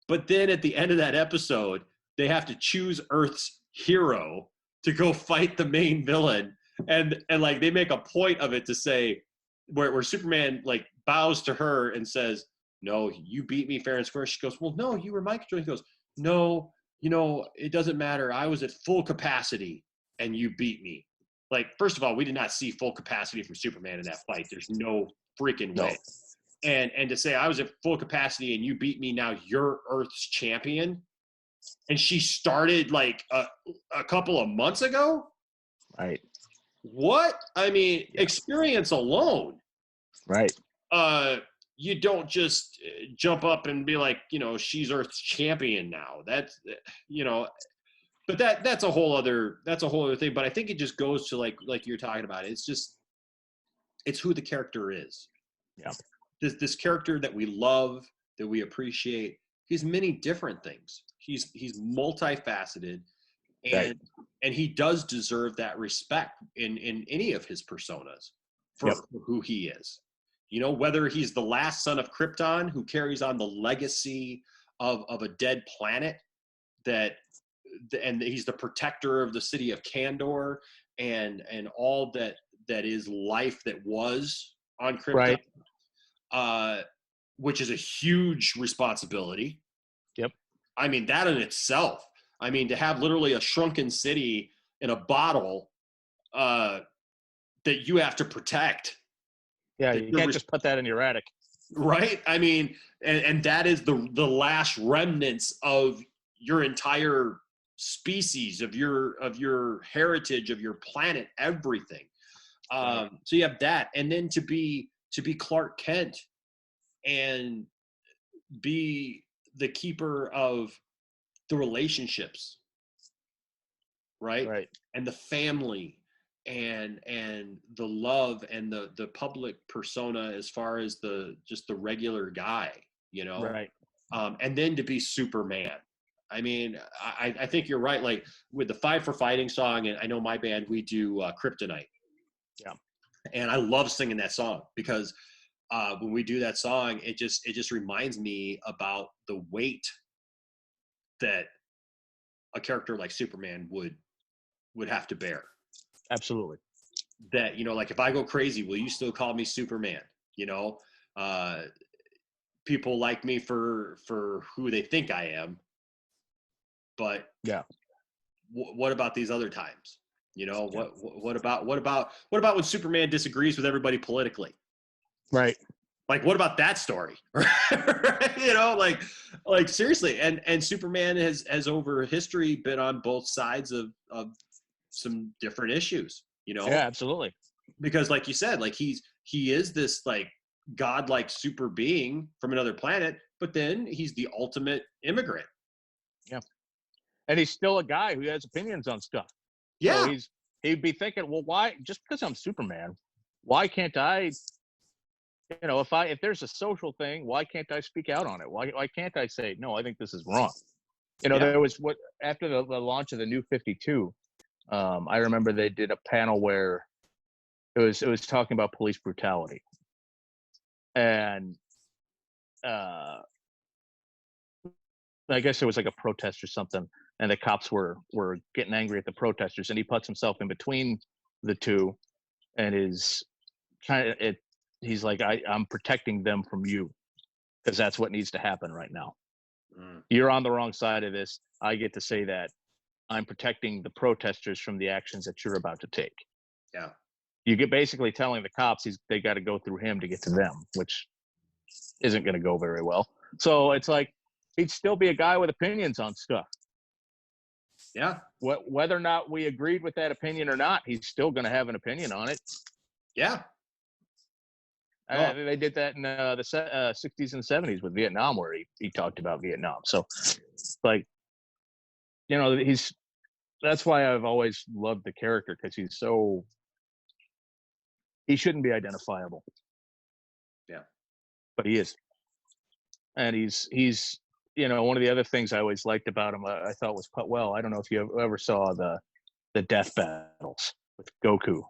[SPEAKER 1] But then at the end of that episode, they have to choose Earth's hero to go fight the main villain. And like, they make a point of it to say, where Superman like bows to her and says, no, you beat me fair and square. She goes, well, no, you were my control. He goes, no, it doesn't matter. I was at full capacity and you beat me. Like, first of all, we did not see full capacity from Superman in that fight. There's no freaking
[SPEAKER 2] No.
[SPEAKER 1] way. And to say I was at full capacity and you beat me, now you're Earth's champion. And she started like a couple of months ago.
[SPEAKER 2] Right.
[SPEAKER 1] What? I mean, experience alone.
[SPEAKER 2] Right.
[SPEAKER 1] You don't just jump up and be like, she's Earth's champion now. That's, but that's a whole other thing. But I think it just goes to like you're talking about. It's who the character is.
[SPEAKER 2] Yeah.
[SPEAKER 1] This character that we love, that we appreciate. He's many different things. He's multifaceted, and he does deserve that respect in any of his personas for who he is. Whether he's the last son of Krypton who carries on the legacy of a dead planet, and he's the protector of the city of Kandor and all that is life that was on Krypton, which is a huge responsibility.
[SPEAKER 2] Yep.
[SPEAKER 1] I mean, that in itself, to have literally a shrunken city in a bottle that you have to protect.
[SPEAKER 2] Yeah, you can't just put that in your attic.
[SPEAKER 1] Right? I mean, and that is the last remnants of your entire species, of your heritage, of your planet, everything. So you have that, and then to be Clark Kent and be the keeper of the relationships, right? And the family and the love and the public persona as far as just the regular guy,
[SPEAKER 2] Right.
[SPEAKER 1] And then to be Superman. I mean, I think you're right. Like with the Five for Fighting song, and I know my band, we do Kryptonite.
[SPEAKER 2] Yeah.
[SPEAKER 1] And I love singing that song because when we do that song, it just reminds me about the weight that a character like Superman would have to bear.
[SPEAKER 2] Absolutely.
[SPEAKER 1] That, like if I go crazy, will you still call me Superman? People like me for who they think I am, but what about these other times? What about when Superman disagrees with everybody politically?
[SPEAKER 2] Right.
[SPEAKER 1] Like, what about that story? Like seriously. And Superman has over history been on both sides of some different issues,
[SPEAKER 2] Yeah, absolutely.
[SPEAKER 1] Because like you said, like he is this like godlike super being from another planet, but then he's the ultimate immigrant.
[SPEAKER 2] Yeah. And he's still a guy who has opinions on stuff.
[SPEAKER 1] Yeah.
[SPEAKER 2] So he'd be thinking, well, why, just because I'm Superman, why can't I, if there's a social thing, why can't I speak out on it? Why can't I say, no, I think this is wrong? There was after the launch of the New 52, I remember they did a panel where it was talking about police brutality. And I guess it was like a protest or something, and the cops were getting angry at the protesters, and he puts himself in between the two, and he's like, I'm protecting them from you, because that's what needs to happen right now. You're on the wrong side of this. I get to say that I'm protecting the protesters from the actions that you're about to take.
[SPEAKER 1] Yeah.
[SPEAKER 2] You get basically telling the cops they got to go through him to get to them, which isn't going to go very well. So it's like, he'd still be a guy with opinions on stuff.
[SPEAKER 1] Yeah.
[SPEAKER 2] Whether or not we agreed with that opinion or not, he's still going to have an opinion on it.
[SPEAKER 1] Yeah.
[SPEAKER 2] They did that in the 60s and 70s with Vietnam, where he talked about Vietnam. So, like, that's why I've always loved the character, because he shouldn't be identifiable.
[SPEAKER 1] Yeah.
[SPEAKER 2] But he is. And he's one of the other things I always liked about him, I thought was put well. I don't know if you ever saw the death battles with Goku.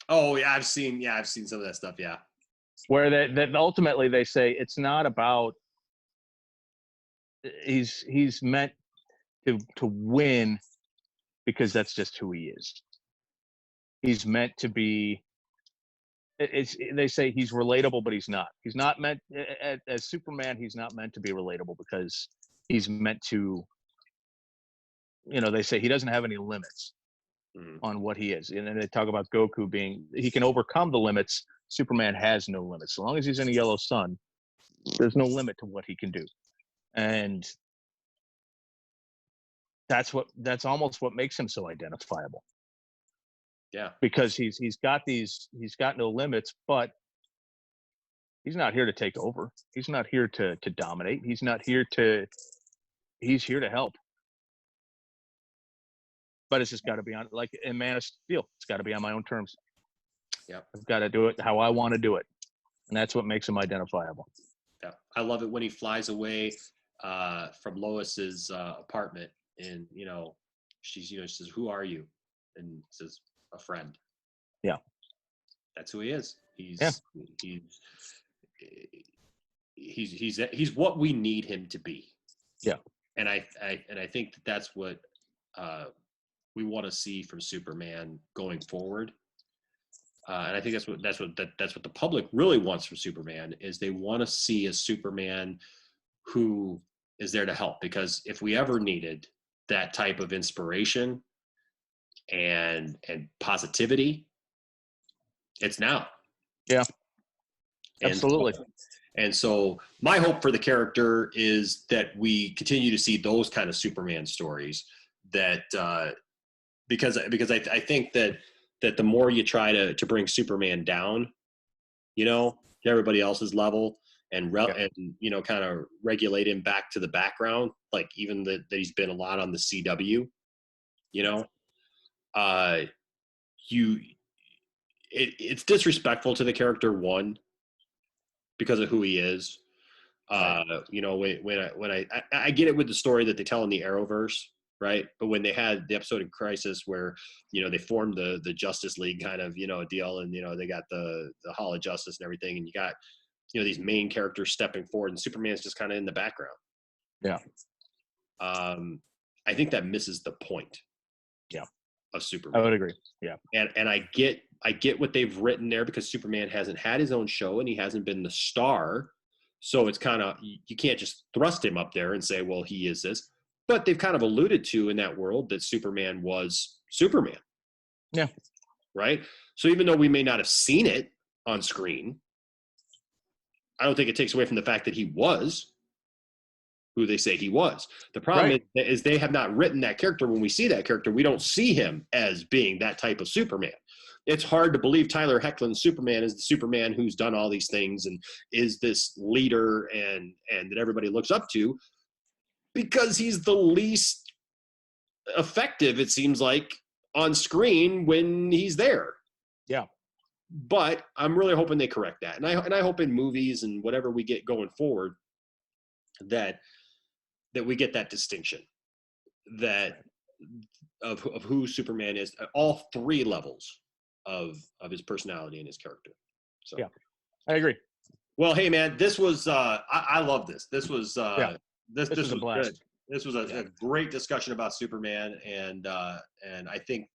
[SPEAKER 1] Oh yeah, I've seen some of that stuff. Yeah.
[SPEAKER 2] Where that ultimately they say it's not about, he's meant to win because that's just who he is. He's meant to be, they say he's relatable, but he's not. He's not meant, as Superman, he's not meant to be relatable, because he's meant to they say he doesn't have any limits on what he is. And then they talk about Goku being, he can overcome the limits. Superman has no limits. So long as he's in a yellow sun, there's no limit to what he can do. And that's almost what makes him so identifiable.
[SPEAKER 1] Yeah.
[SPEAKER 2] Because he's got no limits, but he's not here to take over. He's not here to dominate. He's here to help. But it's just got to be on, like in Man of Steel, it's got to be on my own terms.
[SPEAKER 1] Yeah.
[SPEAKER 2] I've got to do it how I want to do it. And that's what makes him identifiable.
[SPEAKER 1] Yeah. I love it when he flies away from Lois's apartment, and she says, "Who are you?" And says, "A friend."
[SPEAKER 2] Yeah.
[SPEAKER 1] That's who he is. He's what we need him to be.
[SPEAKER 2] Yeah.
[SPEAKER 1] And I think that's what we want to see from Superman going forward. And I think that's what the public really wants from Superman, is they want to see a Superman who is there to help. Because if we ever needed that type of inspiration and positivity, it's now.
[SPEAKER 2] Yeah. Absolutely.
[SPEAKER 1] And so my hope for the character is that we continue to see those kind of Superman stories, that because I think that the more you try to bring Superman down, to everybody else's level, and kind of regulate him back to the background, like even that he's been a lot on the CW, it's disrespectful to the character, one, because of who he is. When I get it with the story that they tell in the Arrowverse, right? But when they had the episode of Crisis where, they formed the Justice League kind of, deal, and, they got the Hall of Justice and everything, and you got, these main characters stepping forward, and Superman's just kind of in the background.
[SPEAKER 2] Yeah.
[SPEAKER 1] I think that misses the point.
[SPEAKER 2] Yeah.
[SPEAKER 1] Of Superman.
[SPEAKER 2] I would agree. Yeah.
[SPEAKER 1] And I get what they've written there, because Superman hasn't had his own show and he hasn't been the star. So it's kind of, you can't just thrust him up there and say, well, he is this. But they've kind of alluded to in that world that Superman was Superman.
[SPEAKER 2] Yeah.
[SPEAKER 1] Right? So even though we may not have seen it on screen, I don't think it takes away from the fact that he was who they say he was. The problem is they have not written that character. When we see that character, we don't see him as being that type of Superman. It's hard to believe Tyler Hoechlin's Superman is the Superman who's done all these things and is this leader and that everybody looks up to, because he's the least effective, it seems like, on screen when he's there.
[SPEAKER 2] Yeah.
[SPEAKER 1] But I'm really hoping they correct that. And I hope in movies and whatever we get going forward that we get that distinction, that of who Superman is at all three levels of his personality and his character. So
[SPEAKER 2] yeah, I agree.
[SPEAKER 1] Well, hey man, this was I love this. This was this was
[SPEAKER 2] a blast.
[SPEAKER 1] Good. This was a great discussion about Superman, and I think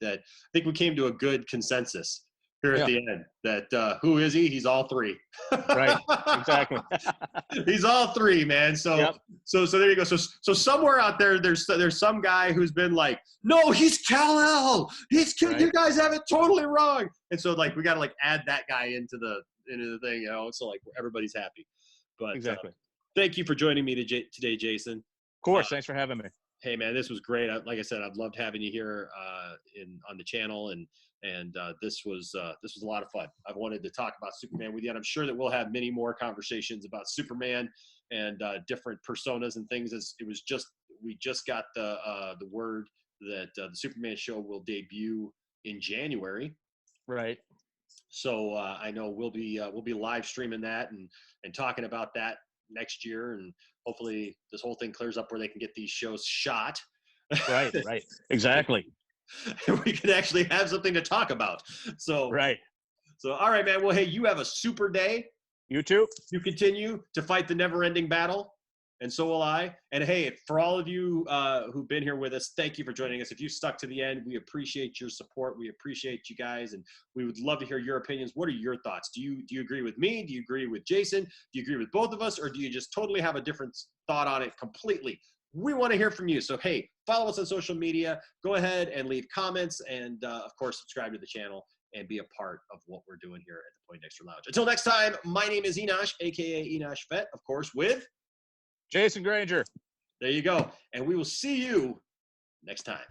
[SPEAKER 1] we came to a good consensus here at the end that who is he? He's all three.
[SPEAKER 2] Right. Exactly.
[SPEAKER 1] He's all three, man. So so there you go. So somewhere out there, there's some guy who's been like, no, he's Kal-El. You guys have it totally wrong. And so like we got to like add that guy into the thing, So like everybody's happy. But
[SPEAKER 2] exactly.
[SPEAKER 1] Thank you for joining me today, Jason.
[SPEAKER 2] Of course. Thanks for having me.
[SPEAKER 1] Hey man, this was great. Like I said, I've loved having you here on the channel, and this was a lot of fun. I've wanted to talk about Superman with you, and I'm sure that we'll have many more conversations about Superman and different personas and things. We just got the word that the Superman show will debut in January.
[SPEAKER 2] Right.
[SPEAKER 1] So I know we'll be live streaming that and talking about that next year, and hopefully this whole thing clears up where they can get these shows shot.
[SPEAKER 2] Right. Exactly.
[SPEAKER 1] And we can actually have something to talk about. So all right, man. Well, hey, you have a super day.
[SPEAKER 2] You too.
[SPEAKER 1] You continue to fight the never-ending battle, and so will I. And hey, for all of you who've been here with us, thank you for joining us. If you stuck to the end, we appreciate your support. We appreciate you guys, and we would love to hear your opinions. What are your thoughts? Do you agree with me? Do you agree with Jason? Do you agree with both of us, or do you just totally have a different thought on it completely? we want to hear from you. So, hey, follow us on social media. Go ahead and leave comments. And, of course, subscribe to the channel and be a part of what we're doing here at the Poindexter Lounge. Until next time, my name is Enosh, a.k.a. Enosh Vet, of course, with
[SPEAKER 2] Jason Granger.
[SPEAKER 1] There you go. And we will see you next time.